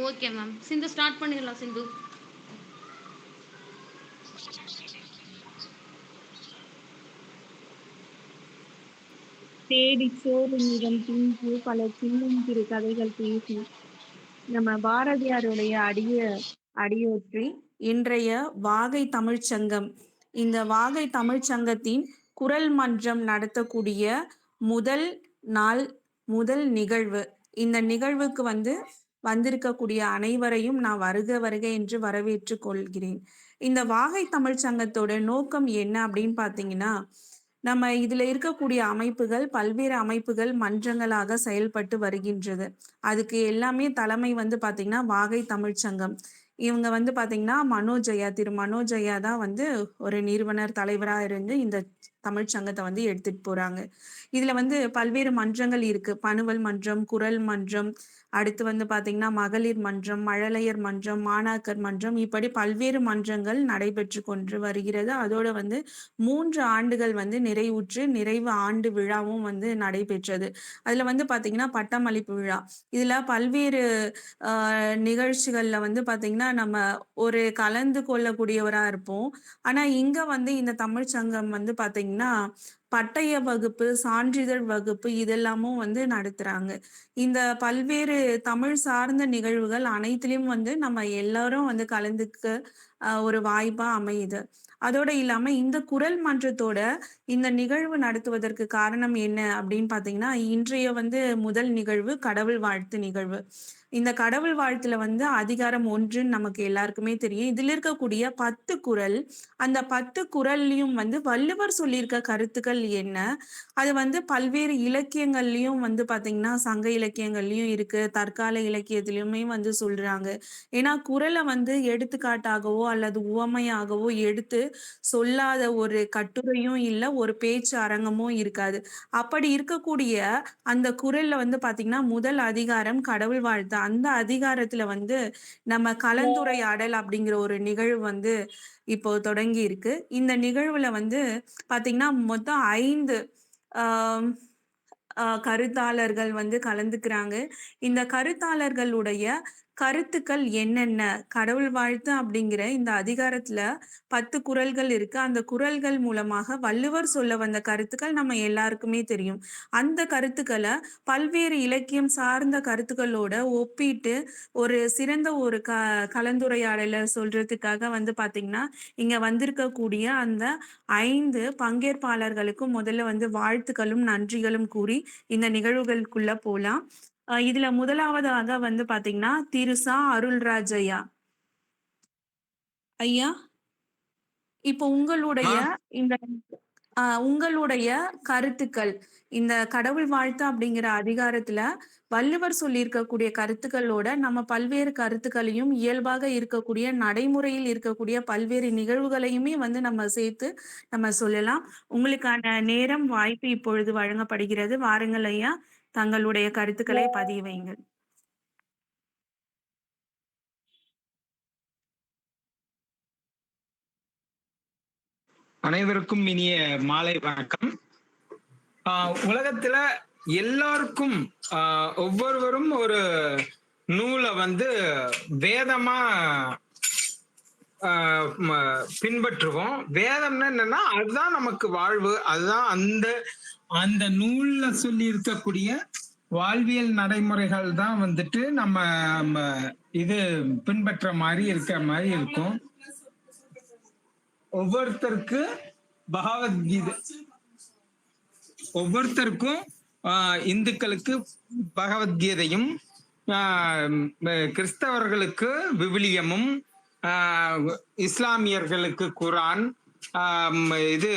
Okay ma'am. சிந்து start பண்ணிடலாம் சிந்து. தேடிச் சோறுநிறம் தின்று பல சின்னஞ்சிறு கதைகள் பேசி நம்ம பாரதியாருடைய அடியொற்றி இன்றைய வாகை தமிழ்ச்சங்கம், இந்த வாகை தமிழ்ச்சங்கத்தின் குரல் மன்றம் நடத்தக்கூடிய முதல் நாள் முதல் நிகழ்வு. இந்த நிகழ்வுக்கு வந்திருக்கக்கூடிய அனைவரையும் நான் வருக வருக என்று வரவேற்றுக் கொள்கிறேன். இந்த வாகை தமிழ்ச்சங்கத்தோட நோக்கம் என்ன அப்படின்னு பார்த்தீங்கன்னா, நம்ம இதுல இருக்கக்கூடிய அமைப்புகள் பல்வேறு அமைப்புகள் மன்றங்களாக செயல்பட்டு வருகின்றது. அதுக்கு எல்லாமே தலைமை பாத்தீங்கன்னா வாகை தமிழ்ச்சங்கம். இவங்க பாத்தீங்கன்னா மனோஜயா, திரு மனோஜயா தான் ஒரு நிறுவனர் தலைவரா இருந்து இந்த தமிழ்ச்சங்கத்தை எடுத்துட்டு போறாங்க. இதுல பல்வேறு மன்றங்கள் இருக்கு. பணுவல் மன்றம், குரல் மன்றம், அடுத்து பாத்தீங்கன்னா மகளிர் மன்றம், மழலையர் மன்றம், மாணாக்கர் மன்றம், இப்படி பல்வேறு மன்றங்கள் நடைபெற்று கொண்டு வருகிறது. அதோட 3 ஆண்டுகள் நிறைவுற்று நிறைவு ஆண்டு விழாவும் நடைபெற்றது. அதுல பாத்தீங்கன்னா பட்டமளிப்பு விழா. இதுல பல்வேறு நிகழ்ச்சிகள்ல பாத்தீங்கன்னா நம்ம ஒரு கலந்து கொள்ளக்கூடியவரா இருப்போம். ஆனா இங்க இந்த தமிழ்ச்சங்கம் பாத்தீங்கன்னா பட்டய வகுப்பு, சான்றிதழ் வகுப்பு இதெல்லாமும் நடத்துறாங்க. இந்த பல்வேறு தமிழ் சார்ந்த நிகழ்வுகள் அனைத்திலும் நம்ம எல்லாரும் கலந்துக்க ஒரு வாய்ப்பா அமையுது. அதோட இல்லாம இந்த குரல் மன்றத்தோட இந்த நிகழ்வு நடத்துவதற்கு காரணம் என்ன அப்படின்னு பாத்தீங்கன்னா, இன்றைய முதல் நிகழ்வு கடவுள் வாழ்த்து நிகழ்வு. இந்த கடவுள் வாழ்த்துல அதிகாரம் 1 நமக்கு எல்லாருக்குமே தெரியும். இதுல இருக்கக்கூடிய 10 குறள், அந்த 10 குறள்லயும் வள்ளுவர் சொல்லியிருக்க கருத்துக்கள் என்ன, அது பல்வேறு இலக்கியங்கள்லயும் பாத்தீங்கன்னா சங்க இலக்கியங்கள்லயும் இருக்கு, தற்கால இலக்கியத்திலயுமே சொல்றாங்க. ஏன்னா குறளை எடுத்துக்காட்டாகவோ அல்லது உவமையாகவோ எடுத்து சொல்லாத ஒரு கட்டுரையும் இல்ல, ஒரு பேச்சு அரங்கமும் இருக்காது. அப்படி இருக்கக்கூடிய அந்த குறள்ல பாத்தீங்கன்னா முதல் அதிகாரம் கடவுள் வாழ்த்து. அந்த அதிகாரத்துல நம்ம கலந்துரையாடல் அப்படிங்கிற ஒரு நிகழ்வு இப்போ தொடங்கி இருக்கு. இந்த நிகழ்வுல பாத்தீங்கன்னா மொத்தம் 5 கருத்தாளர்கள் கலந்துக்கிறாங்க. இந்த கருத்தாளர்களுடைய கருத்துக்கள் என்னென்ன, கடவுள் வாழ்த்து அப்படிங்கிற இந்த அதிகாரத்துல 10 குறள்கள் இருக்கு. அந்த குறள்கள் மூலமாக வள்ளுவர் சொல்ல வந்த கருத்துக்கள் நம்ம எல்லாருக்குமே தெரியும். அந்த கருத்துக்களை பல்வேறு இலக்கியம் சார்ந்த கருத்துக்களோட ஒப்பிட்டு ஒரு சிறந்த ஒரு கலந்துரையாடலை சொல்றதுக்காக பாத்தீங்கன்னா இங்க வந்திருக்கக்கூடிய அந்த 5 பங்கேற்பாளர்களுக்கும் முதல்ல வாழ்த்துக்களும் நன்றிகளும் கூறி இந்த நிகழ்வுகளுக்குள்ள போலாம். இதுல முதலாவதாக பாத்தீங்கன்னா திரு சா அருள்ராஜ் ஐயா. ஐயா, இப்போ உங்களுடைய கருத்துக்கள் இந்த கடவுள் வாழ்த்து அப்படிங்கிற அதிகாரத்துல வள்ளுவர் சொல்லியிருக்கக்கூடிய கருத்துக்களோட நம்ம பல்வேறு கருத்துக்களையும் இயல்பாக இருக்கக்கூடிய நடைமுறையில் இருக்கக்கூடிய பல்வேறு நிகழ்வுகளையுமே நம்ம சேர்த்து நம்ம சொல்லலாம். உங்களுக்கான நேரம் வாய்ப்பு இப்பொழுது வழங்கப்படுகிறது. வாருங்கள் ஐயா, தங்களுடைய கருத்துக்களை பதிய வையுங்கள். அனைவருக்கும் இனிய மாலை வணக்கம். உலகத்துல எல்லாருக்கும் ஒவ்வொருவரும் ஒரு நூலை வேதமா பின்பற்றுவோம். வேதம்னா என்னன்னா அதுதான் நமக்கு வாழ்வு, அதுதான் அந்த நூல்ல சொல்லி இருக்கக்கூடிய வாழ்வியல் நடைமுறைகள் தான் நம்ம இது பின்பற்ற மாதிரி இருக்கிற மாதிரி இருக்கும். ஒவ்வொருத்தருக்கும் இந்துக்களுக்கு பகவத்கீதையும், கிறிஸ்தவர்களுக்கு விவிலியமும், இஸ்லாமியர்களுக்கு குரான், இது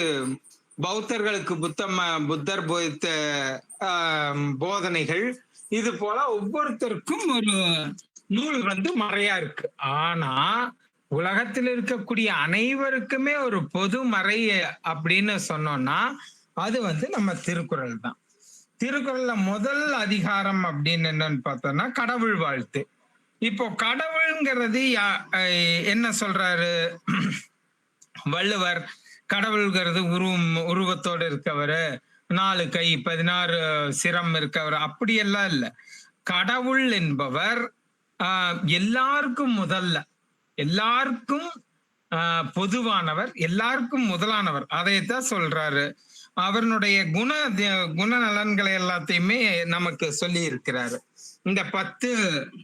பௌத்தர்களுக்கு புத்தர் போதித்த போதனைகள், இது போல ஒவ்வொருத்தருக்கும் ஒரு நூல் மறையா இருக்கு. ஆனா உலகத்தில் இருக்கக்கூடிய அனைவருக்குமே ஒரு பொது மறை அப்படின்னு சொன்னோம்னா அது நம்ம திருக்குறள் தான். திருக்குறள்ல முதல் அதிகாரம் அப்படின்னு என்னன்னு பார்த்தோம்னா கடவுள் வாழ்த்து. இப்போ கடவுள்ங்கிறது என்ன சொல்றாரு வள்ளுவர்? கடவுள்ங்கிறது உருவத்தோடு இருக்கவரு, 4 கை 16 சிரம் இருக்கவர், அப்படியெல்லாம் இல்லை. கடவுள் என்பவர் எல்லாருக்கும் முதல்ல, எல்லாருக்கும் பொதுவானவர், எல்லாருக்கும் முதலானவர். அதைத்தான் சொல்றாரு. அவருடைய குணநலன்களை எல்லாத்தையுமே நமக்கு சொல்லி இருக்கிறாரு. இந்த 10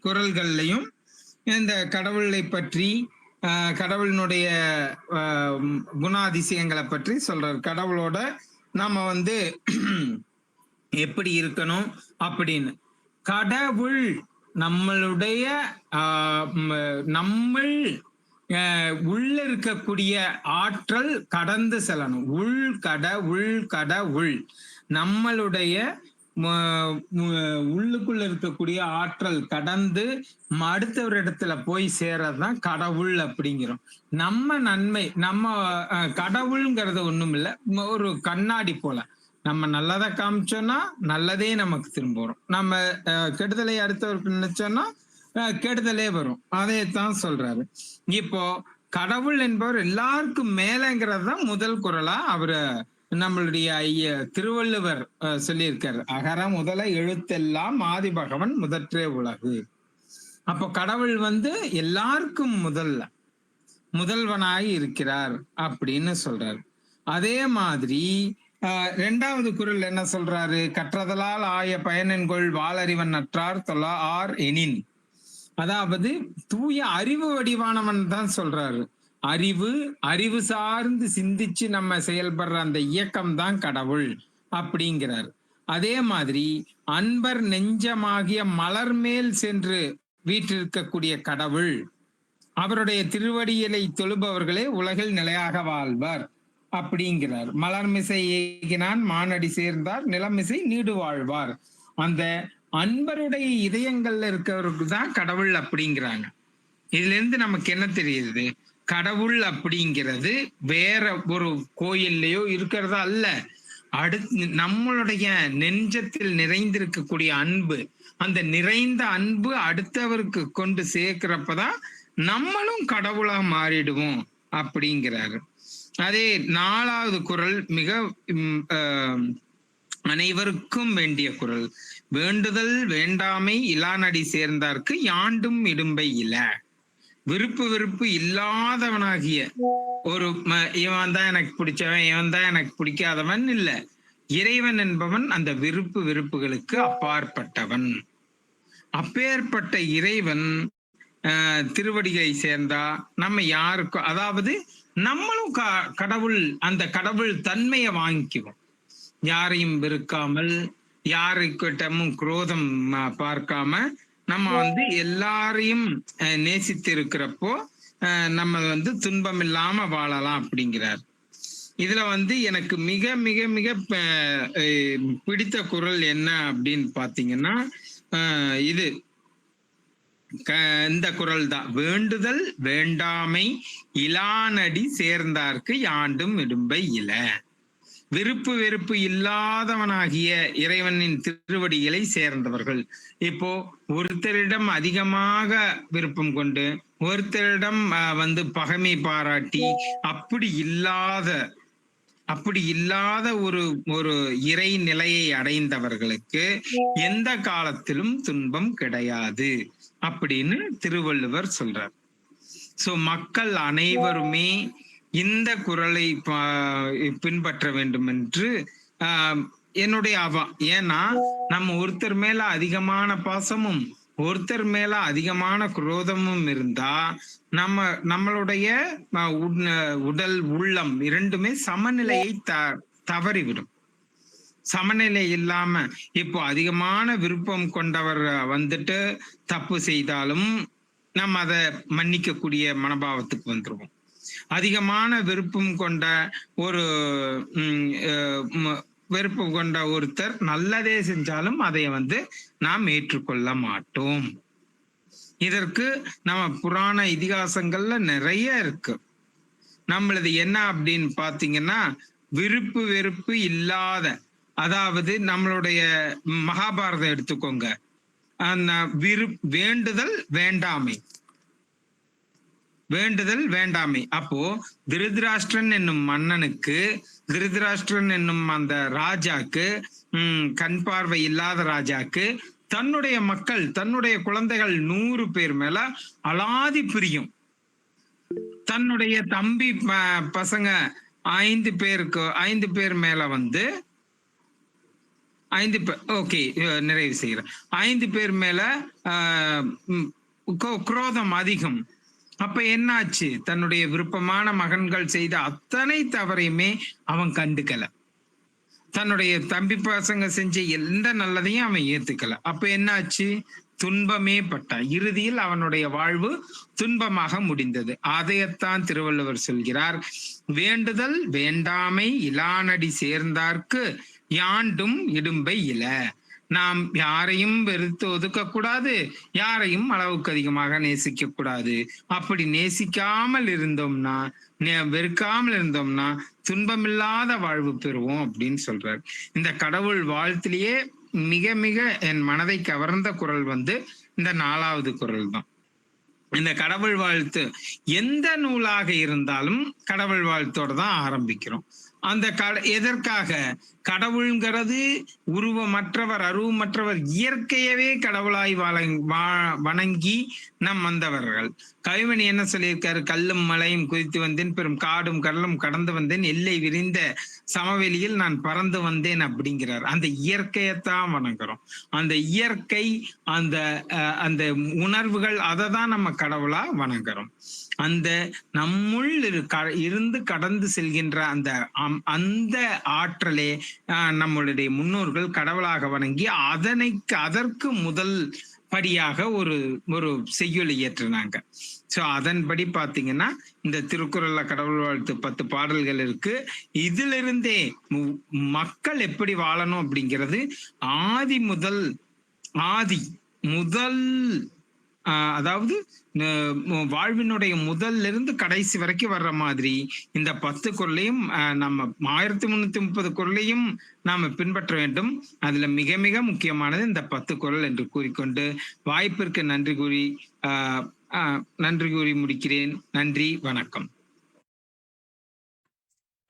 குறள்கள்லையும் இந்த கடவுளை பற்றி, கடவுளினுடைய குணாதிசயங்களை பற்றி சொல்றாரு. கடவுளோட நாம எப்படி இருக்கணும் அப்படின்னு. கடவுள் நம்மளுடைய நம்ம உள்ள இருக்கக்கூடிய ஆற்றல் கடந்து செல்லணும். கடவுள் நம்மளுடைய உள்ளுக்குள்ள இருக்கக்கூடிய ஆற்றல் கடந்து அடுத்தவரிடத்துல போய் சேர்றதுதான் கடவுள் அப்படிங்கிறோம். நம்ம நன்மை, நம்ம கடவுள்ங்கிறது ஒண்ணும் இல்லை, ஒரு கண்ணாடி போல. நம்ம நல்லதை காமிச்சோம்னா நல்லதே நமக்கு திரும்ப வரும். நம்ம கெடுதலை அடுத்தவருக்கு நினைச்சோம்னா கெடுதலே வரும். அதைத்தான் சொல்றாரு. இப்போ கடவுள் என்பவர் எல்லாருக்கும் மேலங்கிறது தான் முதல் குறளா அவரு நம்மளுடைய திருவள்ளுவர் சொல்லியிருக்காரு. அகர முதல எழுத்தெல்லாம் ஆதி பகவன் முதற்றே உலகு. அப்போ கடவுள் எல்லாருக்கும் முதல்வனாய் இருக்கிறார் அப்படின்னு சொல்றாரு. அதே மாதிரி 2வது குறள் என்ன சொல்றாரு? கற்றதலால் ஆய பயனென்கொள் வாளறிவன் நற்றார் தொல்லா ஆர் எனின். அதாவது தூய அறிவு வடிவானவன் தான் சொல்றாரு. அறிவு சார்ந்து சிந்திச்சு நம்ம செயல்படுற அந்த இயக்கம் தான் கடவுள் அப்படிங்கிறார். அதே மாதிரி அன்பர் நெஞ்சமாகிய மலர் மேல் சென்று வீற்றிருக்கக்கூடிய கடவுள், அவருடைய திருவடியிலை தொழுபவர்களே உலகில் நிலையாக வாழ்வார் அப்படிங்கிறார். மலர்மிசை ஏகினான் மானடி சேர்ந்தார் நிலமிசை நீடு வாழ்வார். அந்த அன்பருடைய இதயங்கள்ல இருக்கிறவருக்கு தான் கடவுள் அப்படிங்கிறாங்க. இதுல இருந்து நமக்கு என்ன தெரியுது? கடவுள் அப்படிங்கிறது வேற ஒரு கோயில்லையோ இருக்கிறதா அல்ல. நம்மளுடைய நெஞ்சத்தில் நிறைந்திருக்கக்கூடிய அன்பு, அந்த நிறைந்த அன்பு அடுத்தவருக்கு கொண்டு சேர்க்கிறப்பதான் நம்மளும் கடவுளா மாறிடுவோம் அப்படிங்கிறாரு. அதே 4வது குறள் மிக அனைவருக்கும் வேண்டிய குறள். வேண்டுதல் வேண்டாமை இலானடி சேர்ந்தார்க்கு யாண்டும் இடும்பை இல. விருப்பு இல்லாதவனாகிய ஒரு இவன் தான் எனக்கு பிடிச்சவன், இவன் தான் எனக்கு பிடிக்காதவன் இல்ல. இறைவன் என்பவன் அந்த விருப்புகளுக்கு அப்பாற்பட்டவன். அப்பேற்பட்ட இறைவன் திருவடிகளை சேர்ந்தா நம்ம யாருக்கும், அதாவது நம்மளும் கடவுள், அந்த கடவுள் தன்மையை வாங்கிக்குவோம். யாரையும் வெறுக்காமல், யாருக்கிட்டமும் குரோதம் பார்க்காம நம்ம எல்லாரையும் நேசித்து இருக்கிறப்போ நம்ம துன்பம் இல்லாம வாழலாம் அப்படிங்கிறார். இதுல எனக்கு மிக மிக மிக பிடித்த குறள் என்ன அப்படின்னு பாத்தீங்கன்னா இது இந்த குறள் தான். வேண்டுதல் வேண்டாமை இலானடி சேர்ந்தார்க்கு யாண்டும் இடும்பை இல. விருப்பு இல்லாதவனாகிய இறைவனின் திருவடிகளை சேர்ந்தவர்கள். இப்போ ஒருத்தரிடம் அதிகமாக விருப்பம் கொண்டு, ஒருத்தரிடம் பகைமை பாராட்டி, அப்படி இல்லாத ஒரு இறை நிலையை அடைந்தவர்களுக்கு எந்த காலத்திலும் துன்பம் கிடையாது அப்படின்னு திருவள்ளுவர் சொல்றார். சோ மக்கள் அனைவருமே இந்த குறளை பின்பற்ற வேண்டும் என்று என்னுடைய ஏன்னா நம்ம ஒருத்தர் மேல அதிகமான பாசமும் ஒருத்தர் மேல அதிகமான குரோதமும் இருந்தா நம்மளுடைய உடல் உள்ளம் இரண்டுமே சமநிலையை தவறிவிடும். சமநிலை இல்லாம இப்போ அதிகமான விருப்பம் கொண்டவர் தப்பு செய்தாலும் நம்ம அதை மன்னிக்கக்கூடிய மனோபாவத்துக்கு வந்துருவோம். அதிகமான விருப்பம் கொண்ட ஒருத்தர் நல்லதே செஞ்சாலும் அதை நாம் ஏற்றுக்கொள்ள மாட்டோம். இதற்கு நம்ம புராண இதிகாசங்கள்ல நிறைய இருக்கு. நம்மளது என்ன அப்படின்னு பாத்தீங்கன்னா விருப்பு இல்லாத, அதாவது நம்மளுடைய மகாபாரதம் எடுத்துக்கோங்க. வேண்டுதல் வேண்டாமை. அப்போ திருதராஷ்டிரன் என்னும் மன்னனுக்கு, திருதராஷ்டிரன் என்னும் அந்த ராஜாக்கு, கண் பார்வை இல்லாத ராஜாக்கு தன்னுடைய மக்கள், தன்னுடைய குழந்தைகள் 100 பேர் மேல அலாதி பிரியம். தன்னுடைய தம்பி பசங்க 5 பேர் மேல வந்து 5 பேர், ஓகே, நிறைவு செய்கிறேன். 5 பேர் மேல குரோதம் அதிகம். அப்ப என்னாச்சு? தன்னுடைய விருப்பமான மகன்கள் செய்த அத்தனை தவறையுமே அவன் கண்டுக்கல. தன்னுடைய தம்பி பசங்க செஞ்ச எந்த நல்லதையும் அவன் ஏத்துக்கல. அப்ப என்னாச்சு? துன்பமே பட்டான். இறுதியில் அவனுடைய வாழ்வு துன்பமாக முடிந்தது. அதையத்தான் திருவள்ளுவர் சொல்கிறார், வேண்டுதல் வேண்டாமை இலானடி சேர்ந்தார்க்கு யாண்டும் இடும்பை இல. நாம் யாரையும் வெறுத்து ஒதுக்க கூடாது, யாரையும் அளவுக்கு அதிகமாக நேசிக்க கூடாது. அப்படி நேசிக்காமல் இருந்தோம்னா, வெறுக்காமல் இருந்தோம்னா துன்பமில்லாத வாழ்வு பெறுவோம் அப்படின்னு சொல்றாரு. இந்த கடவுள் வாழ்த்திலேயே மிக மிக என் மனதை கவர்ந்த குரல் வந்து இந்த 4வது குரல் தான். இந்த கடவுள் வாழ்த்து எந்த நூலாக இருந்தாலும் கடவுள் வாழ்த்தோட தான் ஆரம்பிக்கிறோம். அந்த எதற்காக? கடவுள்ங்கிறது உருவமற்றவர், அருவமற்றவர், இயற்கையவே கடவுளாய் வணங்கி நம் வந்தவர்கள். கவிமணி என்ன சொல்லியிருக்காரு? கல்லும் மலையும் குதித்து வந்தேன், பெரும் காடும் கடலும் கடந்து வந்தேன், எல்லை விரிந்த சமவெளியில் நான் பறந்து வந்தேன் அப்படிங்கிறார். அந்த இயற்கையத்தான் வணங்குறோம். அந்த இயற்கை, அந்த உணர்வுகள், அதை தான் நம்ம கடவுளா வணங்குறோம். அந்த நம்முள் இருந்து கடந்து செல்கின்ற அந்த ஆற்றலே நம்மளுடைய முன்னோர்கள் கடவுளாக வணங்கி அதற்கு முதல் படியாக ஒரு செய்யுள் இயற்றினாங்க. சோ அதன்படி பாத்தீங்கன்னா இந்த திருக்குறள்ல கடவுள் வாழ்த்து 10 பாடல்கள் இருக்கு. இதுல இருந்தே மக்கள் எப்படி வாழணும் அப்படிங்கிறது ஆதி முதல் அதாவது வாழ்வினுடைய முதல்ல இருந்து கடைசி வரைக்கும் வர்ற மாதிரி இந்த 10 குறளையும் நம்ம 1330 குறளையும் நாம பின்பற்ற வேண்டும். அதுல மிக மிக முக்கியமானது இந்த 10 குறள் என்று கூறிக்கொண்டு வாய்ப்பிற்கு நன்றி கூறி முடிக்கிறேன். நன்றி, வணக்கம்.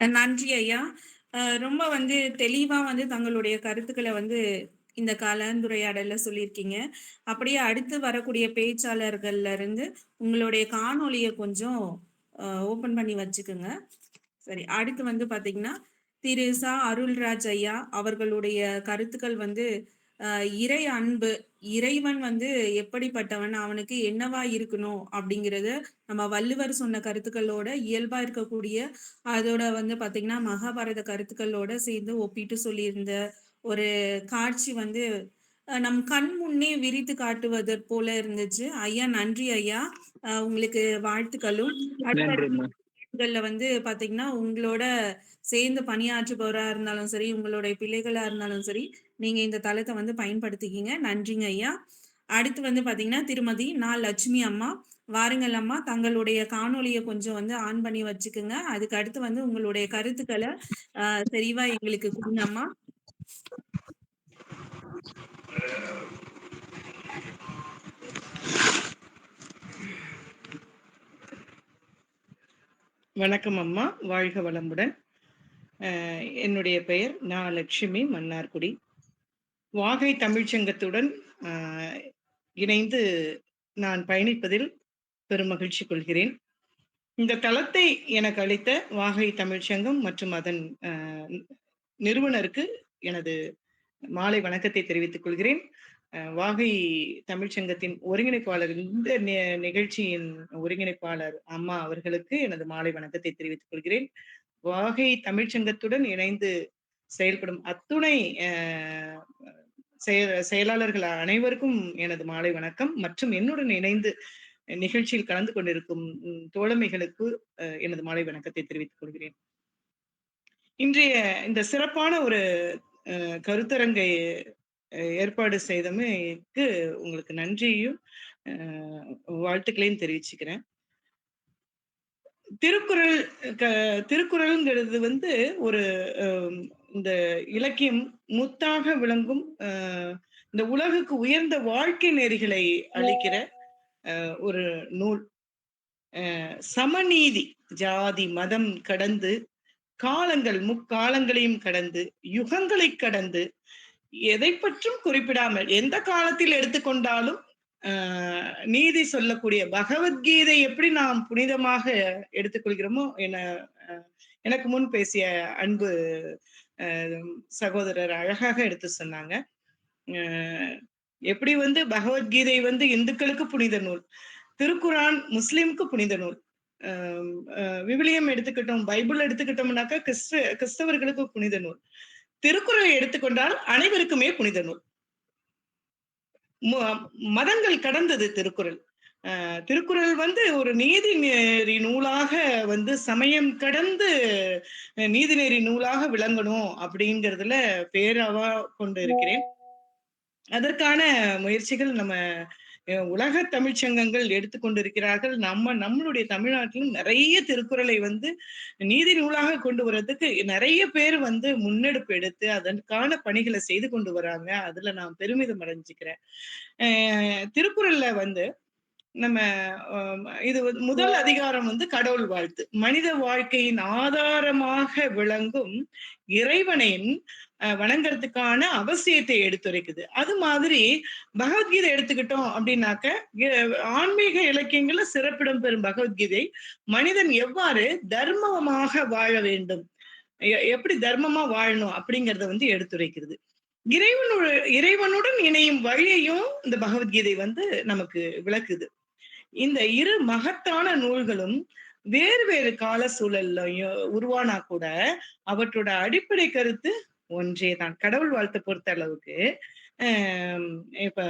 நன்றி ஐயா. ரொம்ப தெளிவா தங்களுடைய கருத்துக்களை இந்த கலந்துரையாடல சொல்லியிருக்கீங்க. அப்படியே அடுத்து வரக்கூடிய பேச்சாளர்கள்ல இருந்து உங்களுடைய காணொலியை கொஞ்சம் ஓபன் பண்ணி வச்சுக்குங்க. சரி, அடுத்து பாத்தீங்கன்னா திரு சா அருள்ராஜ் ஐயா அவர்களுடைய கருத்துக்கள் இறை அன்பு, இறைவன் எப்படிப்பட்டவன், அவனுக்கு என்னவா இருக்கணும் அப்படிங்கிறத நம்ம வள்ளுவர் சொன்ன கருத்துக்களோட இயல்பா இருக்கக்கூடிய அதோட பாத்தீங்கன்னா மகாபாரத கருத்துக்களோட சேர்ந்து ஒப்பிட்டு சொல்லியிருந்த ஒரு காட்சி நம் கண் முன்னே விரித்து காட்டுவது போல இருந்துச்சு. ஐயா நன்றி ஐயா, உங்களுக்கு வாழ்த்துக்களும். பாத்தீங்கன்னா உங்களோட சேர்ந்து பணியாற்றுபவரா இருந்தாலும் சரி, உங்களுடைய பிள்ளைகளா இருந்தாலும் சரி, நீங்க இந்த தளத்தை பயன்படுத்திக்கிங்க. நன்றிங்க ஐயா. அடுத்து பாத்தீங்கன்னா திருமதி லட்சுமி அம்மா, வாருங்கள் அம்மா, தங்களுடைய காணொலியை கொஞ்சம் ஆன் பண்ணி வச்சுக்குங்க. அதுக்கு அடுத்து உங்களுடைய கருத்துக்களை தெளிவா எங்களுக்கு கொடுங்க அம்மா. வணக்கம் அம்மா, வாழ்க வளமுடன். என்னுடைய பெயர் லட்சுமி, மன்னார்குடி. வாகை தமிழ்ச்சங்கத்துடன் இணைந்து நான் பயணிப்பதில் பெரும் மகிழ்ச்சி கொள்கிறேன். இந்த தளத்தை எனக்கு அளித்த வாகை தமிழ்ச்சங்கம் மற்றும் அதன் நிறுவனருக்கு எனது மாலை வணக்கத்தை தெரிவித்துக் கொள்கிறேன். வாகை தமிழ்ச்சங்கத்தின் ஒருங்கிணைப்பாளர், இந்த நிகழ்ச்சியின் ஒருங்கிணைப்பாளர் அம்மா அவர்களுக்கு எனது மாலை வணக்கத்தை தெரிவித்துக் கொள்கிறேன். வாகை தமிழ்ச்சங்கத்துடன் இணைந்து செயல்படும் அத்துணை செயலாளர்கள் அனைவருக்கும் எனது மாலை வணக்கம். மற்றும் என்னுடன் இணைந்து நிகழ்ச்சியில் கலந்து கொண்டிருக்கும் தோழமைகளுக்கு எனது மாலை வணக்கத்தை தெரிவித்துக் கொள்கிறேன். இன்றைய இந்த சிறப்பான ஒரு கருத்தரங்கை ஏற்பாடு செய்தமைக்கு உங்களுக்கு நன்றியும் வாழ்த்துக்களையும் தெரிவிச்சுக்கிறேன். திருக்குறள்ங்கிறது ஒரு இந்த இலக்கியம் முத்தாக விளங்கும் இந்த உலகுக்கு உயர்ந்த வாழ்க்கை நெறிகளை அளிக்கிற ஒரு நூல். சமநீதி, ஜாதி மதம் கடந்து, காலங்கள் முக்காலங்களையும் கடந்து, யுகங்களை கடந்து எதை பற்றும் குறிப்பிடாமல் எந்த காலத்தில் எடுத்துக்கொண்டாலும் நீதி சொல்லக்கூடிய பகவத்கீதை எப்படி நாம் புனிதமாக எடுத்துக்கொள்கிறோமோ எனக்கு முன் பேசிய அன்பு சகோதரர் அழகாக எடுத்து சொன்னாங்க. எப்படி பகவத்கீதை இந்துக்களுக்கு புனித நூல், திருக்குரான் முஸ்லிம்க்கு புனித நூல், விவிலியம் எடுத்துக்கிட்டோம், பைபிள் எடுத்துக்கிட்டோம்னாக்கா கிறிஸ்தவர்களுக்கு புனித நூல், திருக்குறளை எடுத்துக்கொண்டால் அனைவருக்குமே புனித நூல். மதங்கள் கடந்தது திருக்குறள். திருக்குறள் ஒரு நீதிநெறி நூலாக சமயம் கடந்து நீதிநெறி நூலாக விளங்கணும் அப்படிங்கிறதுல பேராவா கொண்டு இருக்கிறேன். அதற்கான முயற்சிகள் நம்ம உலக தமிழ்ச்சங்கங்கள் எடுத்துக்கொண்டிருக்கிறார்கள். நம்மளுடைய தமிழ்நாட்டிலும் நிறைய திருக்குறளை நீதி நூலாக கொண்டு வர்றதுக்கு நிறைய பேர் முன்னெடுப்பு எடுத்து அதற்கான பணிகளை செய்து கொண்டு வராங்க. அதுல நான் பெருமிதம் அடைஞ்சுக்கிறேன். திருக்குறள்ல நம்ம இது முதல் அதிகாரம் கடவுள் வாழ்த்து. மனித வாழ்க்கையின் ஆதாரமாக விளங்கும் இறைவனின் வணங்குறதுக்கான அவசியத்தை எடுத்துரைக்குது. அது மாதிரி பகவத்கீதை எடுத்துக்கிட்டோம் அப்படின்னாக்க ஆன்மீக இலக்கியங்கள்ல சிறப்பிடம் பெறும் பகவத்கீதை மனிதன் எவ்வாறு தர்மமாக வாழ வேண்டும், எப்படி தர்மமா வாழணும் அப்படிங்கறத எடுத்துரைக்கிறது. இறைவனுடன் இணையும் வழியையும் இந்த பகவத்கீதை நமக்கு விளக்குது. இந்த இரு மகத்தான நூல்களும் வேறு வேறு கால சூழல்ல உருவானா கூட அவற்றோட அடிப்படை கருத்து ஒன்றேதான். கடவுள் வாழ்த்தை பொறுத்த அளவுக்கு இப்ப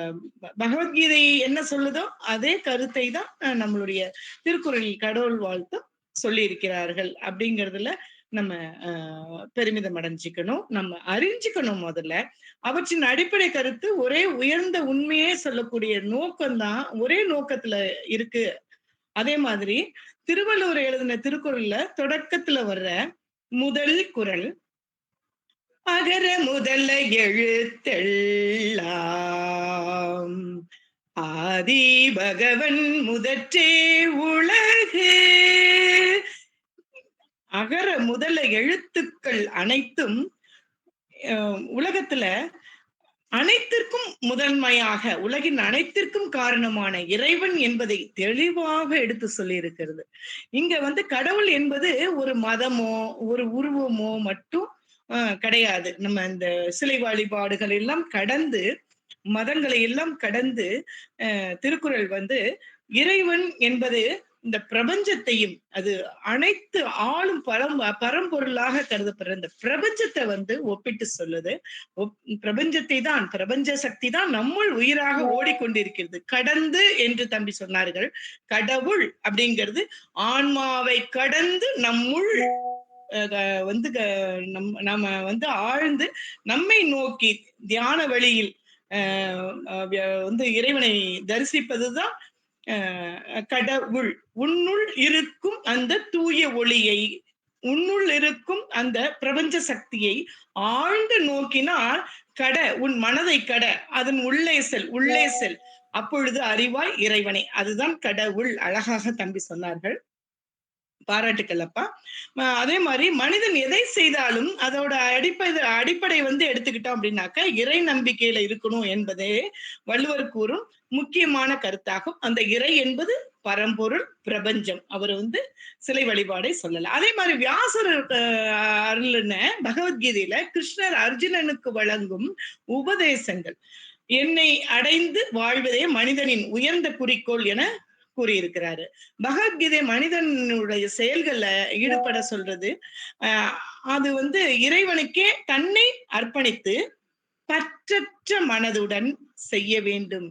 பகவத்கீதை என்ன சொல்லுதோ அதே கருத்தை தான் நம்மளுடைய திருக்குறளில் கடவுள் வாழ்த்தும் சொல்லி இருக்கிறார்கள். அப்படிங்கிறதுல நம்ம பெருமிதம் அடைஞ்சிக்கணும், நம்ம அறிஞ்சிக்கணும். முதல்ல அவற்றின் அடிப்படை கருத்து ஒரே உயர்ந்த உண்மையே சொல்லக்கூடிய நோக்கம்தான் ஒரே நோக்கத்துல இருக்கு. அதே மாதிரி திருவள்ளுவர் எழுதின திருக்குறள்ல தொடக்கத்துல வர்ற முதல் குறள், அகர முதல எழுத்தெல்லாம் ஆதி பகவன் முதற்றே உலகு. அகர முதல எழுத்துக்கள் அனைத்தும் உலகத்துல அனைத்திற்கும் முதன்மையாக உலகின் அனைத்திற்கும் காரணமான இறைவன் என்பதை தெளிவாக எடுத்து சொல்லி இருக்கிறது. இங்க கடவுள் என்பது ஒரு மதமோ ஒரு உருவமோ மட்டும் கிடையாது. நம்ம இந்த சிலை வழிபாடுகள் எல்லாம் கடந்து, மதங்களை எல்லாம் கடந்து திருக்குறள் இறைவன் என்பது இந்த பிரபஞ்சத்தையும், அது அனைத்து ஆளும் பரம்பொருளாக கருதப்படுற இந்த பிரபஞ்சத்தை ஒப்பிட்டு சொல்லுது. பிரபஞ்சத்தை தான், பிரபஞ்ச சக்தி தான் நம்முள் உயிராக ஓடிக்கொண்டிருக்கிறது. கடந்து என்று தம்பி சொன்னார்கள். கடவுள் அப்படிங்கிறது ஆன்மாவை கடந்து நம்முள் நம்ம ஆழ்ந்து நம்மை நோக்கி தியான வழியில் இறைவனை தரிசிப்பதுதான் கடவுள். உன்னுள் இருக்கும் அந்த தூய ஒளியை, உன்னுள் இருக்கும் அந்த பிரபஞ்ச சக்தியை ஆழ்ந்து நோக்கினால் உன் மனதை அதன் உள்ளே செல், அப்பொழுது அறிவாய் இறைவனை. அதுதான் கடவுள். அழகாக தம்பி சொன்னார்கள், பாராட்டுக்கள் அப்பா. அதே மாதிரி மனிதன் எதை செய்தாலும் அதோட அடிப்படை எடுத்துக்கிட்டோம் அப்படின்னாக்க இறை நம்பிக்கையில இருக்கணும் என்பதே வள்ளுவர் கூறும் முக்கியமான கருத்தாகும். அந்த இறை என்பது பரம்பொருள், பிரபஞ்சம். அவர் சிலை வழிபாடை சொல்லல. அதே மாதிரி வியாசர் அருளின பகவத்கீதையில கிருஷ்ணர் அர்ஜுனனுக்கு வழங்கும் உபதேசங்கள், என்னை அடைந்து வாழ்வதே மனிதனின் உயர்ந்த குறிக்கோள் என கூறியிருக்கிறாரு. பகவத்கீதை மனிதனுடைய செயல்கள்ல ஈடுபட சொல்றது. அது இறைவனுக்கே தன்னை அர்ப்பணித்து பற்றற்ற மனதுடன் செய்ய வேண்டும்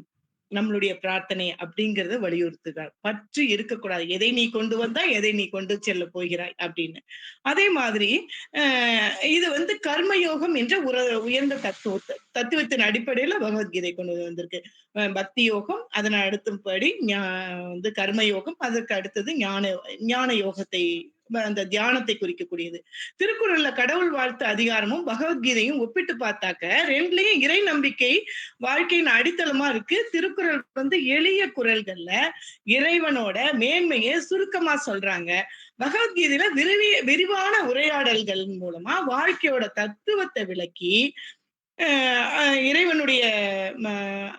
நம்மளுடைய பிரார்த்தனை அப்படிங்கறத வலியுறுத்துகிறார். பற்று இருக்கக்கூடாது. எதை நீ கொண்டு வந்தா எதை நீ கொண்டு செல்ல போகிறாய் அப்படின்னு. அதே மாதிரி இது கர்மயோகம் என்ற உயர்ந்த தத்துவத்தின் அடிப்படையில பகவத்கீதை கொண்டு வந்திருக்கு. பக்தி யோகம், அதனை அடுத்தபடி கர்மயோகம், அதற்கு அடுத்தது ஞான யோகத்தை, அந்த தியானத்தை குறிக்கக்கூடியது. திருக்குறள்ல கடவுள் வாழ்த்து அதிகாரமும் பகவத்கீதையும் ஒப்பிட்டு பார்த்தாக்க ரெண்டுலயும் இறை நம்பிக்கை வாழ்க்கையின் அடித்தளமா இருக்கு. திருக்குறள் எளிய குறள்கள்ல இறைவனோட மேன்மையை சுருக்கமா சொல்றாங்க. பகவத்கீதையில விரிவான உரையாடல்கள் மூலமா வாழ்க்கையோட தத்துவத்தை விளக்கி இறைவனுடைய ம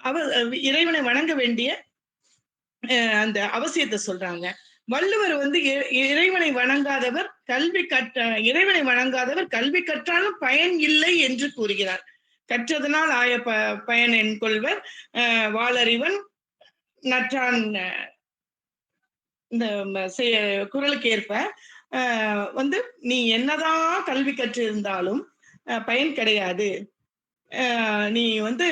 அவ இறைவனை வணங்க வேண்டிய அந்த அவசியத்த சொல்றாங்க. வள்ளுவர் வந்து இறைவனை வணங்காதவர் இறைவனை வணங்காதவர் கல்வி கற்றாலும் பயன் இல்லை என்று கூறுகிறார். கற்றதனால் ஆய பயன் என்கொள்வர் வாளறிவன் நற்றான் இந்த குறளுக்கு ஏற்ப வந்து நீ என்னதான் கல்வி கற்று இருந்தாலும் பயன் கிடையாது. நீ வந்து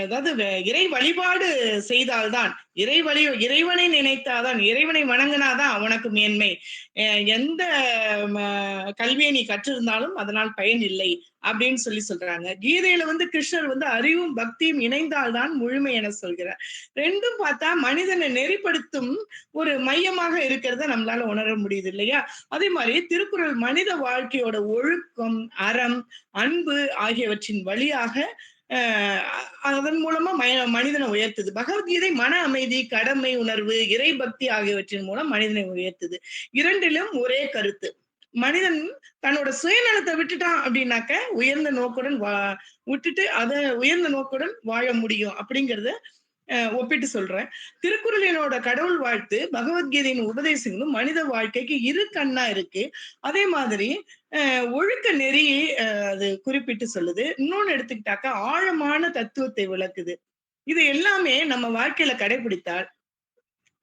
அதாவது இறை வழிபாடு செய்தால்தான், இறைவனை நினைத்தாதான், இறைவனை வணங்கினாதான் உனக்கு மேன்மை. எந்த கல்வியை நீ கற்றிருந்தாலும் அதனால் பயன் இல்லை அப்படின்னு சொல்றாங்க. கீதையில வந்து கிருஷ்ணர் வந்து அறிவும் பக்தியும் இணைந்தால்தான் முழுமை என சொல்கிறார். ரெண்டும் பார்த்தா மனிதனை நெறிப்படுத்தும் ஒரு மையமாக இருக்கிறத நம்மளால உணர முடியுது இல்லையா? அதே மாதிரி திருக்குறள் மனித வாழ்க்கையோட ஒழுக்கம், அறம், அன்பு ஆகியவற்றின் வழியாக அதன் மூலமா மனிதனை உயர்த்துது. பகவத்கீதை மன அமைதி, கடமை உணர்வு, இறை பக்தி ஆகியவற்றின் மூலம் மனிதனை உயர்த்துது. இரண்டிலும் ஒரே கருத்து. மனிதன் தன்னோட சுயநலத்தை விட்டுட்டான் அப்படின்னாக்க உயர்ந்த நோக்குடன் விட்டுட்டு உயர்ந்த நோக்குடன் வாழ முடியும் அப்படிங்கறத ஒப்பிட்டு சொல்றேன். திருக்குறளினோட கடவுள் வாழ்த்து, பகவத்கீதையின் உபதேசங்களும் மனித வாழ்க்கைக்கு இரு கண்ணா இருக்கு. அதே மாதிரி ஒழுக்க நெறி அது குறிப்பிட்டு சொல்லுது. இன்னொன்னு எடுத்துக்கிட்டாக்கா ஆழமான தத்துவத்தை விளக்குது. இது எல்லாமே நம்ம வாழ்க்கையில கடைபிடித்தால்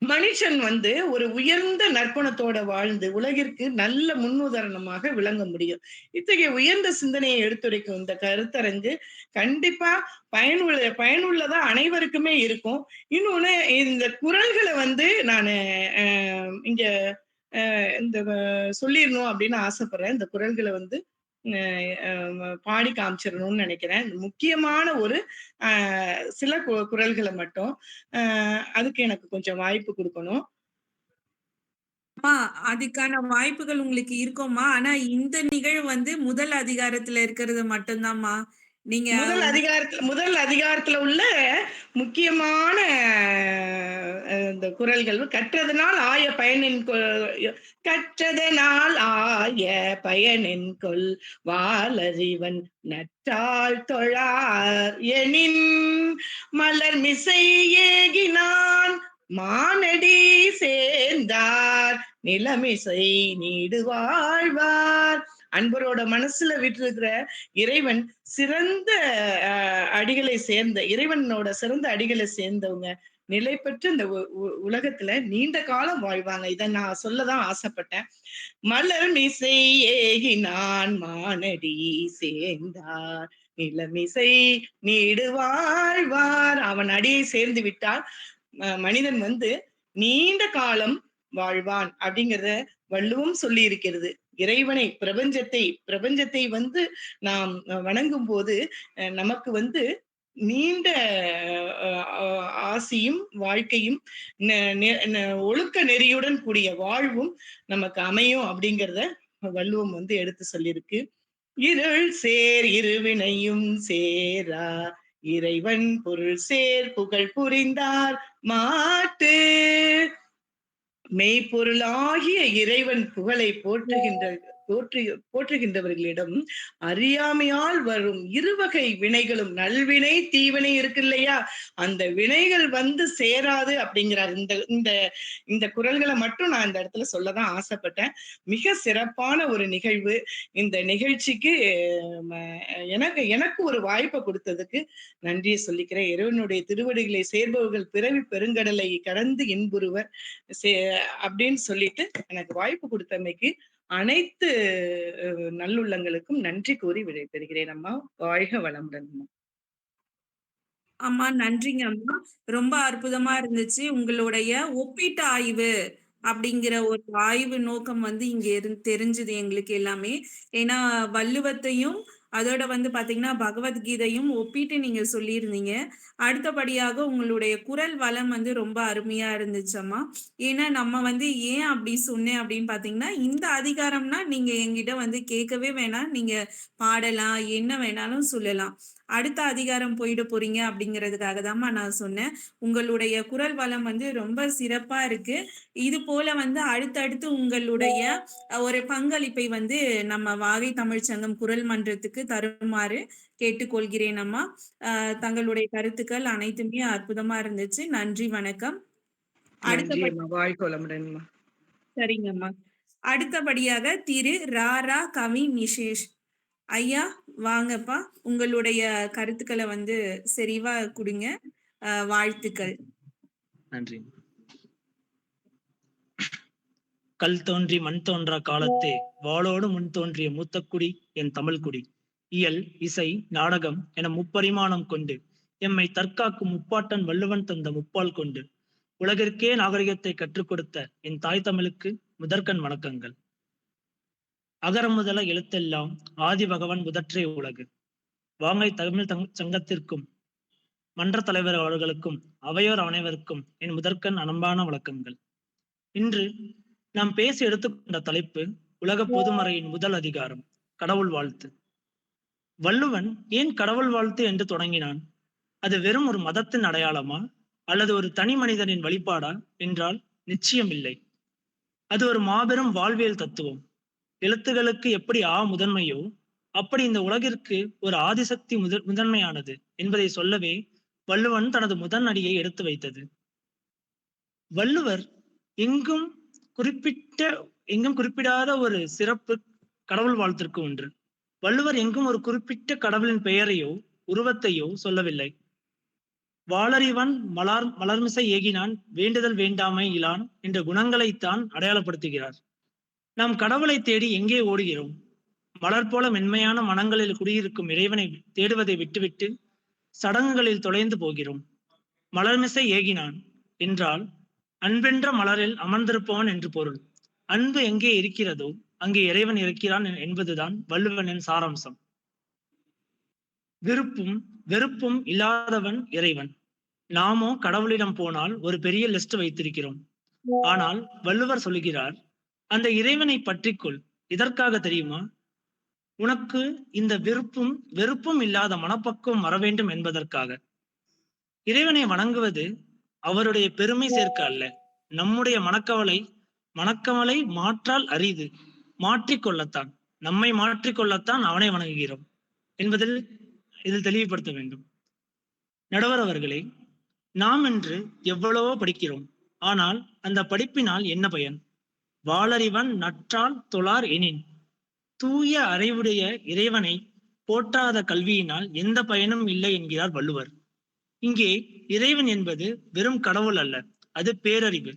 மனுஷன் வந்து ஒரு உயர்ந்த நற்குணத்தோட வாழ்ந்து உலகிற்கு நல்ல முன்னுதாரணமாக விளங்க முடியும். இத்தகைய உயர்ந்த சிந்தனையை எடுத்துரைக்கும் இந்த கருத்தரங்கு கண்டிப்பா பயனுள்ளதா அனைவருக்குமே இருக்கும். இன்னொன்னு இந்த குறள்களை வந்து நானு இங்க இந்த சொல்லிடணும் அப்படின்னு ஆசைப்படுறேன். இந்த குறள்களை வந்து பாடி காமிச்சிடணும்னு நினைக்கிறேன். முக்கியமான ஒரு சில குறள்களை மட்டும் அதுக்கு எனக்கு கொஞ்சம் வாய்ப்பு கொடுக்கணும். அதுக்கான வாய்ப்புகள் உங்களுக்கு இருக்கும்மா. ஆனா இந்த நிகழ்வு வந்து முதல் அதிகாரத்துல இருக்கிறது மட்டும்தான்மா. நீங்க முதல் அதிகாரத்துல உள்ள முக்கியமான இந்த குறள்கள் கற்றதனால் ஆய பயனென்கொள் வாளறிவன் நற்றால் தொழார் எனின் மலர் மிசை ஏகினான் மானடி சேர்ந்தார் நிலமிசை நீடு வாழ்வார். அன்பரோட மனசுல விட்டிருக்கிற இறைவன் சிறந்த இறைவனோட சிறந்த அடிகளை சேர்ந்தவங்க நிலை பெற்று இந்த உலகத்துல நீண்ட காலம் வாழ்வாங்க. இதை நான் சொல்லதான் ஆசைப்பட்டேன். மலர் மிசை ஏகினான் மானடி சேர்ந்தார் நிலமிசை நீடு வாழ்வார். அவன் அடியை சேர்ந்து விட்டால் மனிதன் வந்து நீண்ட காலம் வாழ்வான் அப்படிங்கிறத வள்ளுவம் சொல்லி இருக்கிறது. இறைவனை பிரபஞ்சத்தை வந்து நாம் வணங்கும் போது நமக்கு வந்து நீண்ட ஆசியும் வாழ்க்கையும் ஒழுக்க நெறியுடன் கூடிய வாழ்வும் நமக்கு அமையும் அப்படிங்கிறத வள்ளுவம் வந்து எடுத்து சொல்லியிருக்கு. இருள் சேர் இருவினையும் சேரா இறைவன் பொருள் சேர் புகழ் புரிந்தார் மாட்டு. மெய்ப்பொருளாகிய இறைவன் புகழை போற்றுகின்றவர்களிடம் அறியாமையால் வரும் இருவகை வினைகளும் நல்வினை தீவினை இருக்கு இல்லையா, அந்த வினைகள் வந்து சேராது அப்படிங்கிறார். இந்த குறள்களை மட்டும் நான் இந்த இடத்துல சொல்லதான் ஆசைப்பட்டேன். மிக சிறப்பான ஒரு நிகழ்வு. இந்த நிகழ்ச்சிக்கு எனக்கு ஒரு வாய்ப்பை கொடுத்ததுக்கு நன்றியை சொல்லிக்கிறேன். இறைவனுடைய திருவடிகளை சேர்பவர்கள் பிறவி பெருங்கடலை கடந்து இன்புறுவர் அப்படின்னு சொல்லிட்டு எனக்கு வாய்ப்பு கொடுத்தமைக்கு அனைத்து நல்லுள்ளங்களுக்கும் நன்றி கூறி விடைபெறுகிறேன். அம்மா வாழ்க வளமுடன். அம்மா நன்றிங்க அம்மா. ரொம்ப அற்புதமா இருந்துச்சு. உங்களுடைய ஒப்பீட்டு ஆய்வு அப்படிங்கிற ஒரு ஆய்வு நோக்கம் வந்து இங்க தெரிஞ்சது எங்களுக்கு எல்லாமே. ஏன்னா வள்ளுவத்தையும் அதோட வந்து பாத்தீங்கன்னா பகவத்கீதையும் ஒப்பிட்டு நீங்க சொல்லியிருந்தீங்க. அடுத்தபடியாக உங்களுடைய குரல் வளம் வந்து ரொம்ப அருமையா இருந்துச்சம்மா. ஏன்னா நம்ம வந்து ஏன் அப்படி சொன்னேன் அப்படின்னு பாத்தீங்கன்னா, இந்த அதிகாரம்னா நீங்க என்கிட்ட வந்து கேட்கவே வேணாம், நீங்க பாடலாம், என்ன வேணாலும் சொல்லலாம். அடுத்த அதிகாரம் போயிட போறீங்க அப்படிங்கிறதுக்காக தான்மா நான் சொன்னேன். உங்களுடைய குரல் வளம் வந்து ரொம்ப சிறப்பா இருக்கு. இது போல வந்து அடுத்தடுத்து உங்களுடைய ஒரு பங்களிப்பை வந்து நம்ம வாகை தமிழ்ச்சங்கம் குரல் மன்றத்துக்கு தருமாறு கேட்டுக்கொள்கிறேன் அம்மா. தங்களுடைய கருத்துக்கள் அனைத்துமே அற்புதமா இருந்துச்சு. நன்றி, வணக்கம். நன்றி அம்மா, வாழ்க வளமுடன்மா. சரிங்கம்மா. அடுத்தபடியாக திரு ராரா கவி நிஷேஷ் ஐயா, வாங்கப்பா. உங்களுடைய கருத்துக்களை வந்து செறிவா கொடுங்க. வாழ்த்துக்கள். நன்றி. கல் தோன்றி மண் தோன்றா காலத்தே வாளோடு முன் தோன்றிய மூத்தக்குடி என் தமிழ்குடி. இயல், இசை, நாடகம் என முப்பரிமாணம் கொண்டு எம்மை தற்காக்கும் முப்பாட்டன் வள்ளுவன் தந்த முப்பால் கொண்டு உலகிற்கே நாகரிகத்தை கற்றுக் கொடுத்த என் தாய் தமிழுக்கு முதற்கண் வணக்கங்கள். அகரம் முதல எழுத்தெல்லாம் ஆதி பகவான் முதற்றே உலகு. வாங்கை தமிழ் சங்கத்திற்கும் மன்ற தலைவர் அவர்களுக்கும் அவையோர் அனைவருக்கும் என் முதற்கண் அன்பான வணக்கங்கள். இன்று நாம் பேசி எடுத்துக்கொண்ட தலைப்பு உலக பொதுமறையின் முதல் அதிகாரம், கடவுள் வாழ்த்து. வள்ளுவன் ஏன் கடவுள் வாழ்த்து என்று தொடங்கினான்? அது வெறும் ஒரு மதத்தின் அடையாளமா அல்லது ஒரு தனி மனிதனின் வழிபாடா என்றால் நிச்சயம் இல்லை. அது ஒரு மாபெரும் வாழ்வியல் தத்துவம். எழுத்துகளுக்கு எப்படி முதன்மையோ அப்படி இந்த உலகிற்கு ஒரு ஆதிசக்தி முதன்மையானது என்பதை சொல்லவே வள்ளுவன் தனது முதன் அடியை எடுத்து வைத்தது. வள்ளுவர் எங்கும் குறிப்பிடாத ஒரு சிறப்பு கடவுள் வாழ்த்திற்கு ஒன்று. வள்ளுவர் எங்கும் ஒரு குறிப்பிட்ட கடவுளின் பெயரையோ உருவத்தையோ சொல்லவில்லை. வாளறிவன் மலர்மிசை ஏகினான், வேண்டுதல் வேண்டாமை இலான் என்ற குணங்களைத்தான் அடையாளப்படுத்துகிறார். நாம் கடவுளை தேடி எங்கே ஓடுகிறோம்? மலர் போல மென்மையான மனங்களில் குடியிருக்கும் இறைவனை தேடுவதை விட்டுவிட்டு சடங்குகளில் தொலைந்து போகிறோம். மலர்மிசை ஏகினான் என்றால் அன்பென்ற மலரில் அமர்ந்திருப்பவன் என்று பொருள். அன்பு எங்கே இருக்கிறதோ அங்கே இறைவன் இருக்கிறான் என்பதுதான் வள்ளுவனின் சாராம்சம். விருப்பும் வெறுப்பும் இல்லாதவன் இறைவன். நாமோ கடவுளிடம் போனால் ஒரு பெரிய லிஸ்ட் வைத்திருக்கிறோம். ஆனால் வள்ளுவர் சொல்லுகிறார், அந்த இறைவனை பற்றிக்கொள். இதற்காக தெரியுமா? உனக்கு இந்த வெறுப்பும் இல்லாத மனப்பக்குவம் வர வேண்டும் என்பதற்காக. இறைவனை வணங்குவது அவருடைய பெருமை சேர்க்க அல்ல, நம்முடைய மனக்கவலை மாற்றால் அரிது. மாற்றிக்கொள்ளத்தான், நம்மை மாற்றிக்கொள்ளத்தான் அவனை வணங்குகிறோம் என்பதில் இதில் தெளிவுபடுத்த வேண்டும். நடுவர் அவர்களே, நாம் இன்று எவ்வளவோ படிக்கிறோம். ஆனால் அந்த படிப்பினால் என்ன பயன்? வாளறிவன் நற்றால் தொழார் எனின். தூய அறிவுடைய இறைவனை போற்றாத கல்வியினால் எந்த பயனும் இல்லை என்கிறார் வள்ளுவர். இங்கே இறைவன் என்பது வெறும் கடவுள் அல்ல, அது பேரறிவு.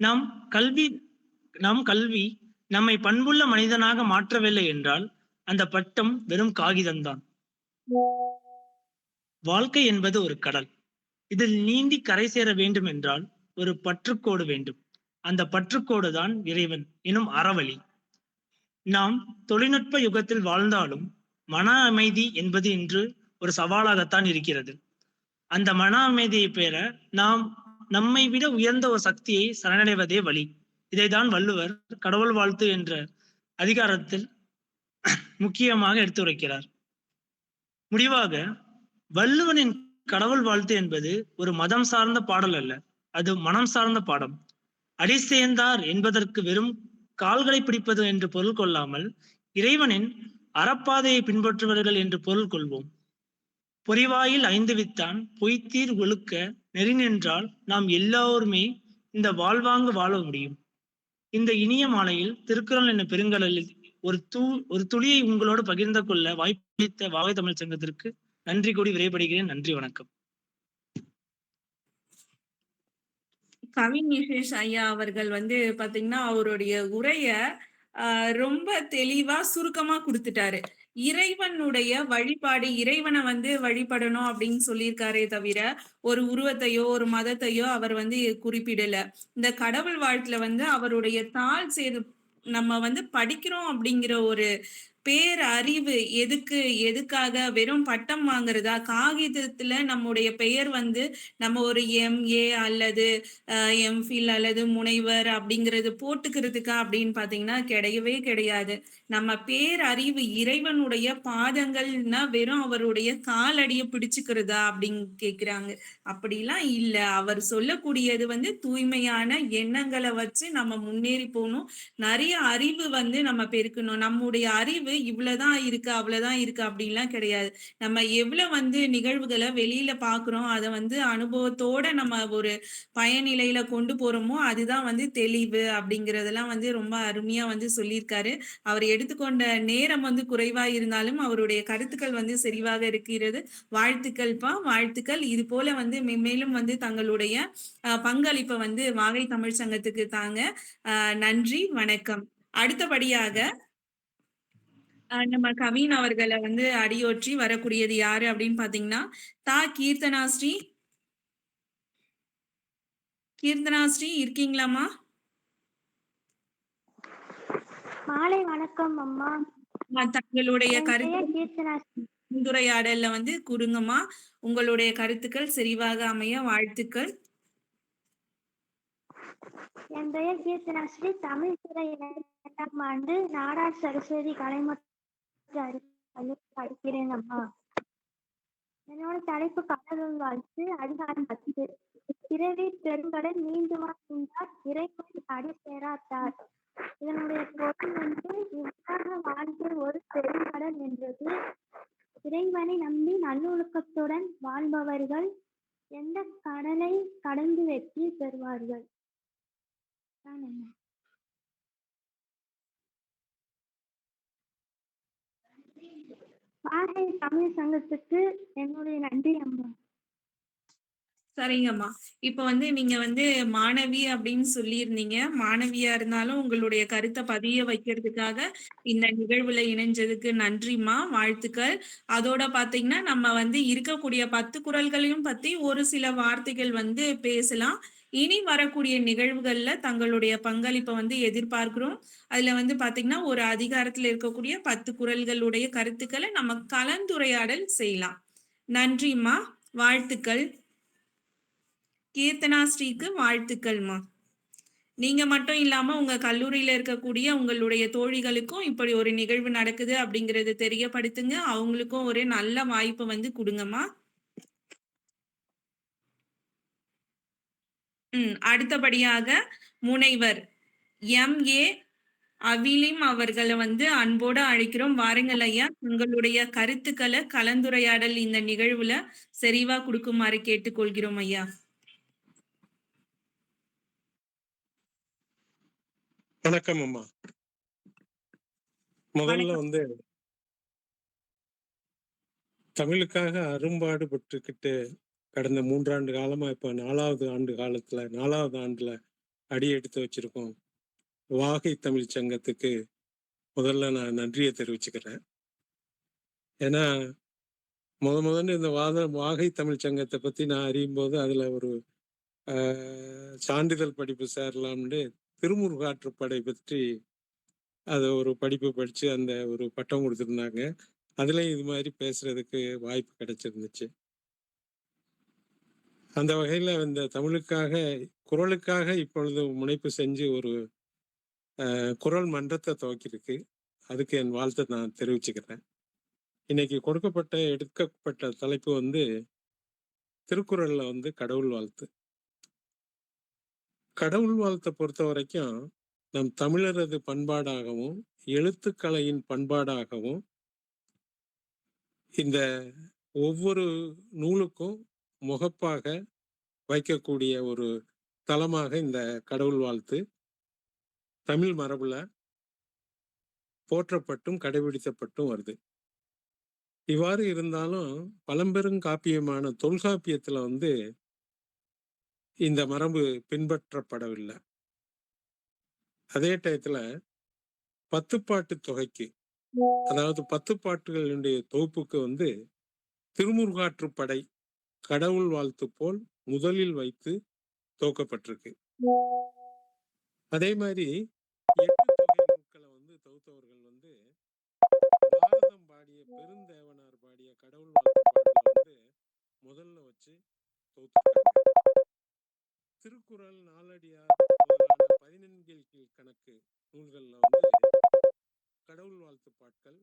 நம் கல்வி நம்மை பண்புள்ள மனிதனாக மாற்றவில்லை என்றால் அந்த பட்டம் வெறும் காகிதம்தான். வாழ்க்கை என்பது ஒரு கடல். இதில் நீந்தி கரை சேர வேண்டும் என்றால் ஒரு பற்றுக்கோடு வேண்டும். அந்த பற்றுக்கோடு தான் இறைவன் எனும் அறவழி. நாம் தொழில்நுட்ப யுகத்தில் வாழ்ந்தாலும் மன அமைதி என்பது இன்று ஒரு சவாலாகத்தான் இருக்கிறது. அந்த மன அமைதியை பெற நாம் நம்மை விட உயர்ந்த ஒரு சக்தியை சரணடைவதே வழி. இதைதான் வள்ளுவர் கடவுள் வாழ்த்து என்ற அதிகாரத்தில் முக்கியமாக எடுத்துரைக்கிறார். முடிவாக, வள்ளுவனின் கடவுள் வாழ்த்து என்பது ஒரு மதம் சார்ந்த பாடல் அல்ல, அது மனம் சார்ந்த பாடம். அடி சேர்ந்தார் என்பதற்கு வெறும் கால்களை பிடிப்பது என்று பொருள் கொள்ளாமல் இறைவனின் அறப்பாதையை பின்பற்றுவர்கள் என்று பொருள் கொள்வோம். பொறிவாயில் 5 வித்தான் பொய்த்தீர் ஒழுக்க நெறி நின்றால் நாம் எல்லோருமே இந்த வாழ்வாங்கு வாழ முடியும். இந்த இனிய மாலையில் திருக்குறள் என்ற பெருங்கடலில் ஒரு துளியை உங்களோடு பகிர்ந்து கொள்ள வாய்ப்பளித்த வாகை தமிழ் சங்கத்திற்கு நன்றி கூடி விரைபடுகிறேன். நன்றி, வணக்கம். கவி நிஷேஷ் ஐயா அவர்கள் வந்து பாத்தீங்கன்னா அவருடைய உரைய ரொம்ப தெளிவா சுருக்கமா கொடுத்துட்டாரு. இறைவனுடைய வழிபாடு, இறைவனை வந்து வழிபடணும் அப்படின்னு சொல்லியிருக்காரே தவிர ஒரு உருவத்தையோ ஒரு மதத்தையோ அவர் வந்து குறிப்பிடல. இந்த கடவுள் வாழ்த்துல வந்து அவருடைய தாள் சேது நம்ம வந்து படிக்கிறோம் அப்படிங்கிற ஒரு பேரறிவு எதுக்காக வெறும் பட்டம் வாங்குறதா? காகிதத்துல நம்முடைய பெயர் வந்து நம்ம ஒரு எம்.ஏ. அல்லது எம்.ஃபில் அல்லது முனைவர் அப்படிங்கிறது போட்டுக்கிறதுக்கா அப்படின்னு பார்த்தீங்கன்னா, கிடையவே கிடையாது. நம்ம பேரறிவு இறைவனுடைய பாதங்கள்னா வெறும் அவருடைய காலடிய பிடிச்சுக்கிறதா அப்படின்னு கேட்குறாங்க. அப்படிலாம் இல்ல. அவர் சொல்லக்கூடியது வந்து தூய்மையான எண்ணங்கள வச்சு நம்ம முன்னேறி போணும். நெறைய அறிவு வந்து நம்ம பெருக்கணும். நம்முடைய அறிவு இவ்வளவுதான் இருக்கு, அவ்வளவுதான் இருக்கு அப்படின்லாம் கிடையாது. நம்ம எவ்வளவு வந்து நிகழ்வுகள வெளியில பார்க்குறோம், அத வந்து அனுபவத்தோட நம்ம ஒரு பயனிலையில கொண்டு போறோமோ, அதுதான் வந்து தெளிவு அப்படிங்கிறதெல்லாம் வந்து ரொம்ப அருமையா வந்து சொல்லியிருக்காரு. அவர் எடுத்துக்கொண்ட நேரம் வந்து குறைவா இருந்தாலும், அவருடைய கருத்துக்கள் வந்து செறிவாக இருக்கிறது. வாழ்த்துக்கள்ப்பா, வாழ்த்துக்கள். இது போல வந்து மென்மேலும் வந்து தங்களுடைய பங்களிப்ப வந்து வாகை தமிழ்ச் சங்கத்துக்கு தாங்க. நன்றி, வணக்கம். அடுத்தபடியாக நம்ம கவின் அவர்கள வந்து அடியொற்றி வரக்கூடியது யாரு அப்படின்னு பார்த்தீங்கன்னா, கீர்த்தனாஸ்ரீ. கீர்த்தனாஸ்ரீ இருக்கீங்களாம்மா? மாலை வணக்கம் அம்மா. தங்களுடைய என் பெயர் கீர்த்தனாஸ்ரீ. கருத்துரையாடல்ல வந்து குறுங்கம்மா. உங்களுடைய கருத்துக்கள் செறிவாக அமைய வாழ்த்துக்கள். என் பெயர் கீர்த்தனாஸ்ரீ. தமிழ் துறை 2ஆம் ஆண்டு நாடார் சரஸ்வதி கலை மற்றும் அறிவியல் படிக்கிறேன் அம்மா. என்னோட தலைப்பு கடவுள் வாழ்த்து. அதிகாரம் 10. பிறவி பெருங்கடல் நீந்துமா நீந்தார் இறைவன் அடி சேராத்தார். இதனுடைய பொருள் வந்து இவ்வுலக வாழ்க்கை ஒரு பெருங்கடல் என்றது. இறைவனை நம்பி நல்லொழுக்கத்துடன் வாழ்பவர்கள் எந்த கடலை கடந்து வெற்றி பெறுவார்கள். வாகை தமிழ் சங்கத்துக்கு என்னுடைய நன்றி அம்மா. சரிங்கம்மா. இப்ப வந்து நீங்க வந்து மாணவி அப்படின்னு சொல்லியிருந்தீங்க. மாணவியா இருந்தாலும் உங்களுடைய கருத்த பதிய வைக்கிறதுக்காக இந்த நிகழ்வுல இணைஞ்சதுக்கு நன்றிம்மா, வாழ்த்துக்கள். அதோட பார்த்தீங்கன்னா, நம்ம வந்து இருக்கக்கூடிய 10 குறள்களையும் பத்தி ஒரு சில வார்த்தைகள் வந்து பேசலாம். இனி வரக்கூடிய நிகழ்வுகள்ல தங்களுடைய பங்களிப்ப வந்து எதிர்பார்க்கிறோம். அதுல வந்து பார்த்தீங்கன்னா, ஒரு அதிகாரத்துல இருக்கக்கூடிய 10 குறள்களுடைய கருத்துக்கள நம்ம கலந்துரையாடல் செய்யலாம். நன்றிம்மா, வாழ்த்துக்கள். கீர்த்தனாஸ்ரீக்கு வாழ்த்துக்கள்மா. நீங்க மட்டும் இல்லாம உங்க கல்லூரியில இருக்கக்கூடிய உங்களுடைய தோழிகளுக்கும் இப்படி ஒரு நிகழ்வு நடக்குது அப்படிங்கறது தெரியப்படுத்துங்க. அவங்களுக்கும் ஒரு நல்ல வாய்ப்பு வந்து கொடுங்கம்மா. அடுத்தபடியாக முனைவர் எம்.ஏ. அவிலிம் அவர்களை வந்து அன்போடு அழைக்கிறோம். வாருங்கள் ஐயா, உங்களுடைய கருத்துக்களை கலந்துரையாடல் இந்த நிகழ்வுல செறிவா கொடுக்குமாறு கேட்டுக்கொள்கிறோம் ஐயா. வணக்கம் அம்மா. முதல்ல வந்து தமிழுக்காக அரும்பாடு பட்டுக்கிட்டு கடந்த 3 ஆண்டு காலமா இப்ப 4வது ஆண்டுல அடி எடுத்து வச்சிருக்கோம் வாகை தமிழ் சங்கத்துக்கு முதல்ல நான் நன்றியை தெரிவிச்சுக்கிறேன். ஏன்னா முதல்ல இந்த வாகை தமிழ் சங்கத்தை பத்தி நான் அறியும் போது அதுல ஒரு சான்றிதழ் படிப்பு சேரலாம்னு திருமுருகாற்றுப்படை பற்றி அதை ஒரு படிப்பு படிச்சு அந்த ஒரு பட்டம் கொடுத்துருந்தாங்க. அதுலயும் இது மாதிரி பேசுறதுக்கு வாய்ப்பு கிடைச்சிருந்துச்சு. அந்த வகையில இந்த தமிழுக்காக குரலுக்காக இப்பொழுது முனைப்பு செஞ்சு ஒரு குரல் மன்றத்தை துவக்கிருக்கு. அதுக்கு என் வாழ்த்தை நான் தெரிவிச்சுக்கிறேன். இன்னைக்கு எடுக்கப்பட்ட தலைப்பு வந்து திருக்குறள்ல வந்து கடவுள் வாழ்த்து. கடவுள் வாழ்த்தை பொறுத்த வரைக்கும் நம் தமிழரது பண்பாடாகவும் எழுத்துக்கலையின் பண்பாடாகவும் இந்த ஒவ்வொரு நூலுக்கும் முகப்பாக வைக்கக்கூடிய ஒரு தலமாக இந்த கடவுள் வாழ்த்து தமிழ் மரபுல போற்றப்பட்டும் கடைபிடிக்கப்பட்டும் வருது. இவ்வாறு இருந்தாலும் பழம்பெரும் காப்பியமான தொல்காப்பியத்துல வந்து இந்த மரபு பின்பற்றப்படவில்லை. அதே டயத்துல 10 பாட்டு தொகைக்கு, அதாவது 10 பாட்டுகளுடைய தொகுப்புக்கு வந்து திருமுருகாற்றுப்படை கடவுள் வாழ்த்து போல் முதலில் வைத்து துவக்கப்பட்டிருக்கு. அதே மாதிரி 8 தொகை நூல்களை வந்து தொகுத்தவர்கள் வந்து பெருந்தேவனார் பாடிய கடவுள் வாழ்த்து பாடலை முதல்ல வச்சு தொகுத்துருக்காங்க. திருக்குறள், நாலடியார் முதலான 14 கீழ்கணக்கு நூல்கள்ல கடவுள் வாழ்த்து பாட்கள்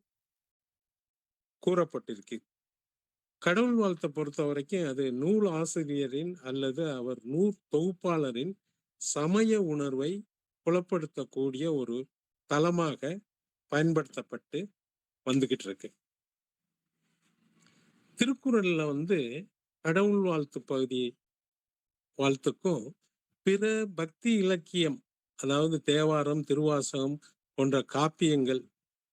கூறப்பட்டிருக்கு. கடவுள் வாழ்த்தை பொறுத்த வரைக்கும் அது நூல் ஆசிரியரின் அல்லது அவர் நூல் தொகுப்பாளரின் சமய உணர்வை புலப்படுத்தக்கூடிய ஒரு தளமாக பயன்படுத்தப்பட்டு வந்துகிட்டு இருக்கு. திருக்குறள்ல கடவுள் வாழ்த்து பகுதி வாழ்த்துக்கும் பிற பக்தி இலக்கியம், அதாவது தேவாரம், திருவாசகம் போன்ற காப்பியங்கள்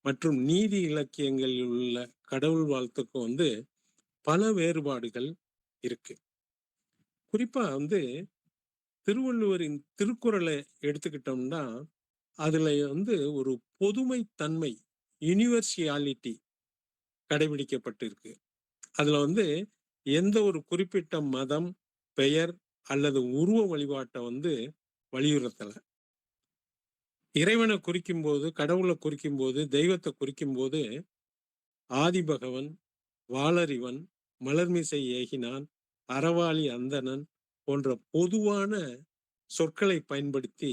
மற்றும் நீதி இலக்கியங்களில் உள்ள கடவுள் வாழ்த்துக்கும் பல வேறுபாடுகள் இருக்கு. குறிப்பா திருவள்ளுவரின் திருக்குறளை எடுத்துக்கிட்டோம்னா அதுல ஒரு பொதுமை தன்மை, யூனிவர்சியாலிட்டி கடைபிடிக்கப்பட்டிருக்கு. அதுல எந்த ஒரு குறிப்பிட்ட மதம், பெயர் அல்லது உருவ வழிபாட்டை வலியுறுத்தல. இறைவனை குறிக்கும் போது, கடவுளை குறிக்கும் போது, தெய்வத்தை குறிக்கும் போது ஆதிபகவன், வாளறிவன், மலர்மிசை ஏகினான், அறவாளி அந்தணன் போன்ற பொதுவான சொற்களை பயன்படுத்தி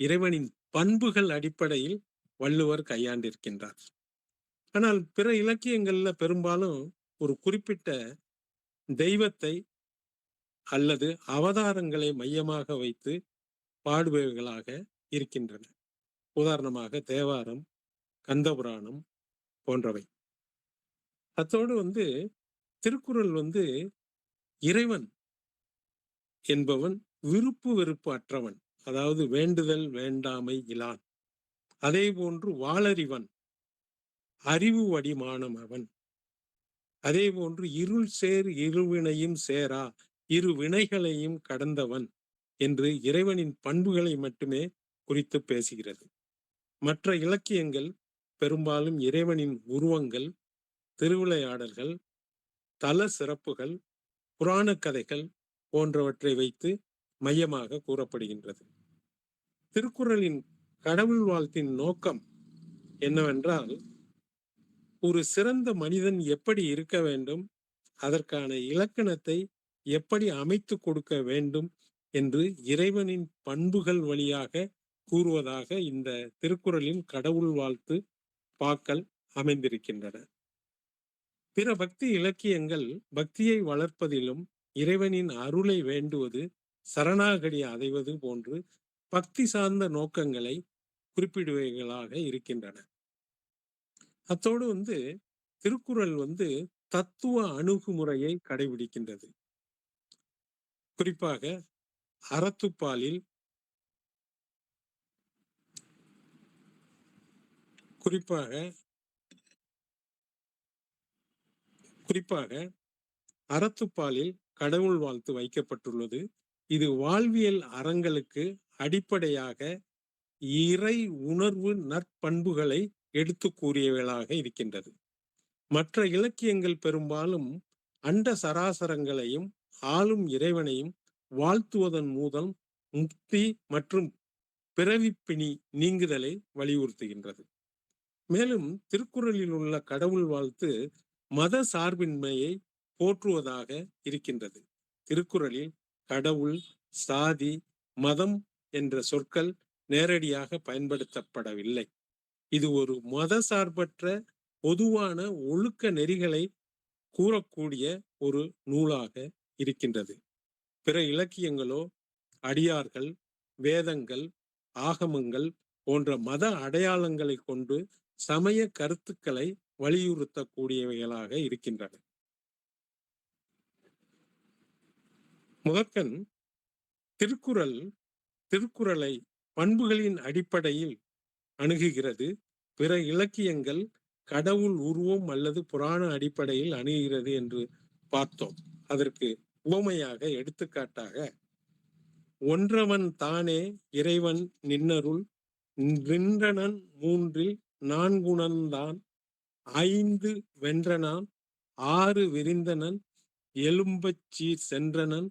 இறைவனின் பண்புகள் அடிப்படையில் வள்ளுவர் கையாண்டிருக்கின்றார். ஆனால் பிற இலக்கியங்கள்ல பெரும்பாலும் ஒரு குறிப்பிட்ட தெய்வத்தை அல்லது அவதாரங்களை மையமாக வைத்து பாடுபவர்களாக இருக்கின்றன. உதாரணமாக தேவாரம், கந்தபுராணம் போன்றவை. அத்தோடு திருக்குறள் இறைவன் என்பவன் விருப்பு வெறுப்பு அற்றவன், அதாவது வேண்டுதல் வேண்டாமை இலான். அதே போன்று வாளறிவன், அறிவு வடிமானம் அவன். அதே போன்று இருள் சேர் இருவினையும் சேரா, இரு வினைகளையும் கடந்தவன் என்று இறைவனின் பண்புகளை மட்டுமே குறித்து பேசுகிறது. மற்ற இலக்கியங்கள் பெரும்பாலும் இறைவனின் உருவங்கள், திருவிளையாடல்கள், தல சிறப்புகள், புராண கதைகள் போன்றவற்றை வைத்து மையமாக கூறப்படுகின்றது. திருக்குறளின் கடவுள் வாழ்த்தின் நோக்கம் என்னவென்றால், ஒரு சிறந்த மனிதன் எப்படி இருக்க வேண்டும், அதற்கான இலக்கணத்தை எப்படி அமைத்து கொடுக்க வேண்டும் என்று இறைவனின் பண்புகள் வழியாக கூறுவதாக இந்த திருக்குறளின் கடவுள் வாழ்த்து பாக்கள் அமைந்திருக்கின்றன. பிற பக்தி இலக்கியங்கள் பக்தியை வளர்ப்பதிலும் இறைவனின் அருளை வேண்டுவது, சரணாகதி அடைவது போன்று பக்தி சார்ந்த நோக்கங்களை குறிப்பிடுவைகளாக இருக்கின்றன. அத்தோடு திருக்குறள் தத்துவ அணுகுமுறையை கடைபிடிக்கின்றது. குறிப்பாக அறத்துப்பாலில் கடவுள் வாழ்த்து வைக்கப்பட்டுள்ளது. இது வாழ்வியல் அறங்களுக்கு அடிப்படையாக இறை உணர்வு நற்பண்புகளை எடுத்து கூறியவர்களாக இருக்கின்றது. மற்ற இலக்கியங்கள் பெரும்பாலும் அண்ட சராசரங்களையும் ஆளும் இறைவனையும் வாழ்த்துவதன் மூலம் முக்தி மற்றும் பிறவிப்பிணி நீங்குதலை வலியுறுத்துகின்றது. மேலும் திருக்குறளில் உள்ள கடவுள் வாழ்த்து மத சார்பின்மையை போற்றுவதாக இருக்கின்றது. திருக்குறளில் கடவுள், சாதி, மதம் என்ற சொற்கள் நேரடியாக பயன்படுத்தப்படவில்லை. இது ஒரு மத சார்பற்ற பொதுவான ஒழுக்க நெறிகளை கூறக்கூடிய ஒரு நூலாக இருக்கின்றது. பிற இலக்கியங்களோ அடியார்கள், வேதங்கள், ஆகமங்கள் போன்ற மத அடையாளங்களை கொண்டு சமய கருத்துக்களை வலியுறுத்தக்கூடியவைகளாக இருக்கின்றன. முதற்கண் திருக்குறளை பண்புகளின் அடிப்படையில் அணுகுகிறது. பிற இலக்கியங்கள் கடவுள் உருவம் அல்லது புராண அடிப்படையில் அணுகுகிறது என்று பார்த்தோம். அதற்கு உவமையாக, எடுத்துக்காட்டாக, ஒன்றவன் தானே இறைவன் நின்னருள் நின்றனன் மூன்றில் நான்குணர்ந்தான் 5 வென்றனான் 6 விரிந்தனன் எலும்பச் சீர் சென்றனன்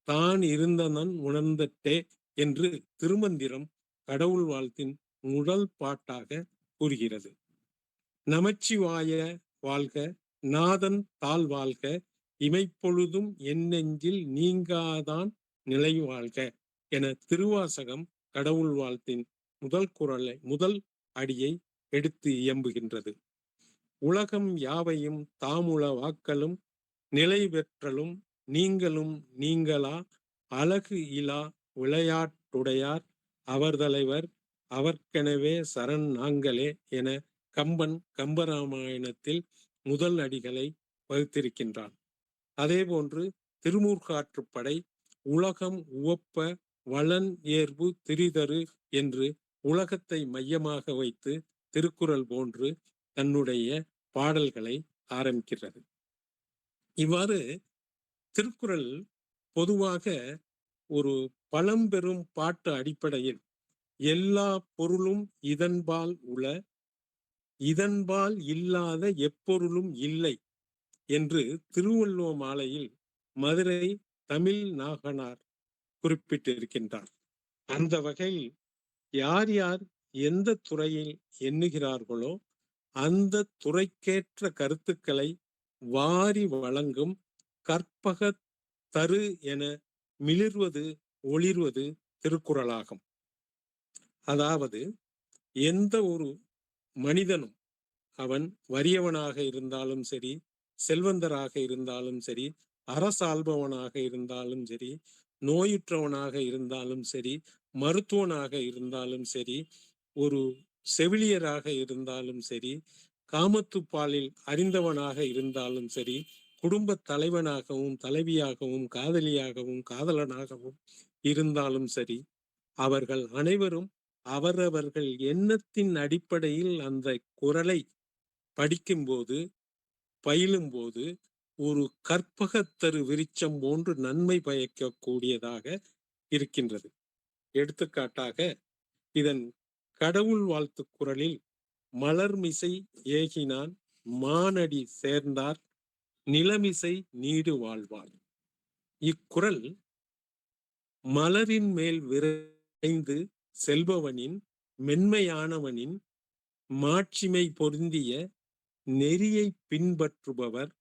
தான் இருந்தனன் உணர்ந்தட்டே என்று திருமந்திரம் கடவுள் வாழ்த்தின் முதல் பாட்டாக கூறுகிறது. நமச்சிவாய வாழ்க, நாதன் தாழ் வாழ்க, இமைப்பொழுதும் என் நெஞ்சில் நீங்காதான் நிலை வாழ்க என திருவாசகம் கடவுள் வாழ்த்தின் முதல் அடியை எடுத்து இயம்புகின்றது. உலகம் யாவையும் தாமுள வாக்களும் நிலை பெற்றலும் நீங்களும் நீங்களா அழகு இலா விளையாட்டுடையார் அவர் தலைவர் அவர்க்கெனவே சரண் நாங்களே என கம்பன் கம்பராமாயணத்தில் முதல் அடிகளை வகுத்திருக்கின்றான். அதே போன்று திருமூர்காற்றுப்படை உலகம் உவப்ப வளன் ஏர்வு திரிதரு என்று உலகத்தை மையமாக வைத்து திருக்குறள் போன்று தன்னுடைய பாடல்களை ஆரம்பிக்கிறது. இவ்வாறு திருக்குறள் பொதுவாக ஒரு பழம்பெரும் பாட்டு அடிப்படையில் எல்லா பொருளும் இதன்பால் உள, இதன்பால் இல்லாத எப்பொருளும் இல்லை என்று திருவள்ளுவ மாலையில் மதுரை தமிழ் நாகனார் குறிப்பிட்டிருக்கின்றார். அந்த வகையில் யார் யார் எந்த துறையில் எண்ணுகிறார்களோ அந்த துறைக்கேற்ற கருத்துக்களை வாரி வழங்கும் கற்பக தரு என மிளிர்வது ஒளிர்வது திருக்குறளாகும். அதாவது எந்த ஒரு மனிதனும் அவன் வறியவனாக இருந்தாலும் சரி, செல்வந்தராக இருந்தாலும் சரி, அரசாள்பவனாக இருந்தாலும் சரி, நோயுற்றவனாக இருந்தாலும் சரி, மருத்துவனாக இருந்தாலும் சரி, ஒரு செவிலியராக இருந்தாலும் சரி, காமத்துப்பாலில் அறிந்தவனாக இருந்தாலும் சரி, குடும்ப தலைவனாகவும் தலைவியாகவும் காதலியாகவும் காதலனாகவும் இருந்தாலும் சரி, அவர்கள் அனைவரும் அவரவர்கள் எண்ணத்தின் அடிப்படையில் அந்த குறளை படிக்கும்போது பயிலும்போது ஒரு கற்பகத்தரு விருட்சம் போன்று நன்மை பயக்கக்கூடியதாக இருக்கின்றது. எடுத்துக்காட்டாக இதன் கடவுள் வாழ்த்து குறளில் மலர்மிசை ஏகினான் மானடி சேர்ந்தார் நிலமிசை நீடு வாழ்வார். இக்குறள் மலரின் மேல் விரைந்து செல்பவனின் மென்மையானவனின் மாட்சிமை பொருந்திய நெறியை பின்பற்றுபவர்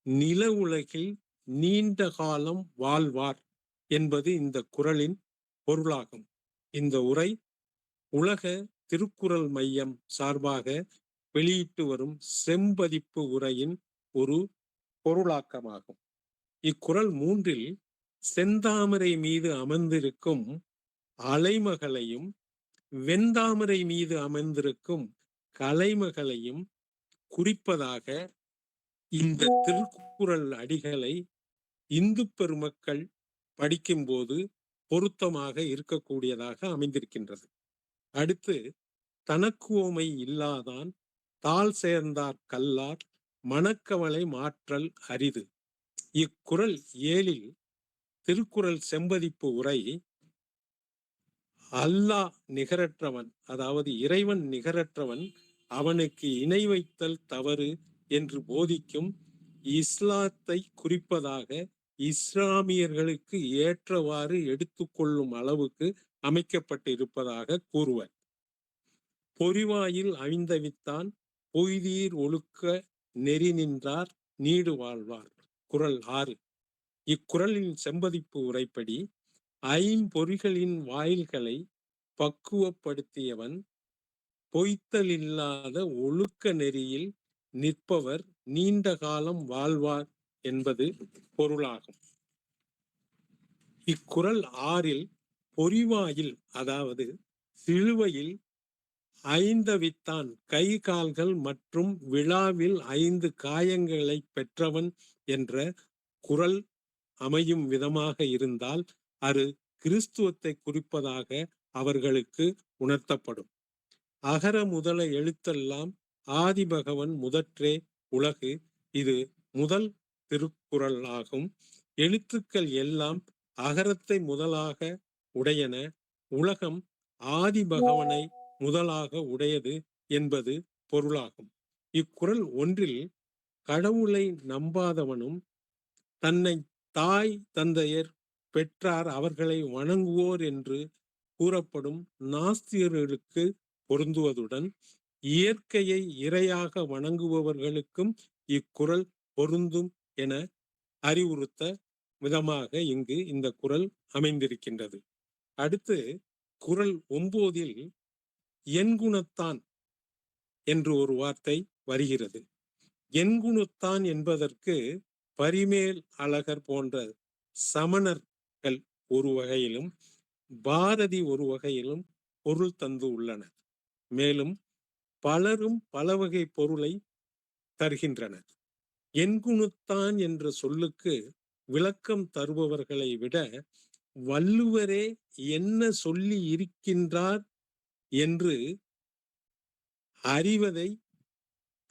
நில உலகில் நீண்ட காலம் வாழ்வார் என்பது இந்த குறளின் பொருளாகும். இந்த உரை உலக திருக்குறள் மையம் சார்பாக வெளியிட்டு வரும் செம்பதிப்பு உரையின் ஒரு பொருளாக்கமாகும். இக்குறள் 3 செந்தாமரை மீது அமர்ந்திருக்கும் அலைமகளையும் வெண்தாமரை மீது அமர்ந்திருக்கும் கலைமகளையும் குறிப்பதாக இந்த திருக்குறள் அடிகளை இந்து பெருமக்கள் படிக்கும்போது பொருத்தமாக இருக்கக்கூடியதாக அமைந்திருக்கின்றது. அடுத்து தனக்குவமை இல்லாதான் தாழ் சேர்ந்தார் கல்லார் மனக்கவலை மாற்றல் அரிது. இக்குறள் 7 திருக்குறள் செம்பதிப்பு உரை அல்லாஹ் நிகரற்றவன், அதாவது இறைவன் நிகரற்றவன், அவனுக்கு இணை வைத்தல் தவறு என்று போதிக்கும் இஸ்லாத்தை குறிப்பதாக இஸ்லாமியர்களுக்கு ஏற்றவாறு எடுத்துக்கொள்ளும் அளவுக்கு அமைக்கப்பட்டிருப்பதாக கூறுவர். பொறிவாயில் அழிந்தவித்தான் பொய்தீர் ஒழுக்க நெறி நின்றார் நீடு வாழ்வார். குறள் 6. இக்குறளின் செம்பதிப்பு உரைப்படி ஐம்பொறிகளின் வாயில்களை பக்குவப்படுத்தியவன் பொய்த்தலில்லாத ஒழுக்க நெறியில் நிற்பவர் நீண்ட காலம் வாழ்வார் என்பது பொருளாகும். இக்குறள் 6 பொறிவாயில், அதாவது சிலுவையில் ஐந்தவித்தான் கை கால்கள் மற்றும் விழாவில் 5 காயங்களை பெற்றவன் என்ற குறள் அமையும் விதமாக இருந்தால் அது கிறிஸ்துவத்தை குறிப்பதாக அவர்களுக்கு உணர்த்தப்படும். அகர முதல எழுத்தெல்லாம் ஆதிபகவன் முதற்றே உலகு இது முதல் திருக்குறள் ஆகும். எழுத்துக்கள் எல்லாம் அகரத்தை முதலாக உடையன, உலகம் ஆதிபகவனை முதலாக உடையது என்பது பொருளாகும். இக்குறள் 1 கடவுளை நம்பாதவனும் தன்னை தாய் தந்தையர் பெற்றார் அவர்களை வணங்குவோர் என்று கூறப்படும் நாஸ்தியர்களுக்கு பொருந்துவதுடன் இயற்கையை இறையாக வணங்குபவர்களுக்கும் இக்குறள் பொருந்தும் என அறிவுறுத்த விதமாக இங்கு இந்த குறள் அமைந்திருக்கின்றது. அடுத்து குறள் 9 எண்குணத்தான் என்று ஒரு வார்த்தை வருகிறது. எண்குணத்தான் என்பதற்கு பரிமேல் அழகர் போன்ற சமணர்கள் ஒரு வகையிலும் பாரதி ஒரு வகையிலும் பொருள் தந்து உள்ளனர். மேலும் பலரும் பல வகை பொருளை தருகின்றனர். எண்குணத்தான் என்ற சொல்லுக்கு விளக்கம் தருபவர்களை விட வள்ளுவரே என்ன சொல்லி இருக்கின்றார் என்று அறிவதை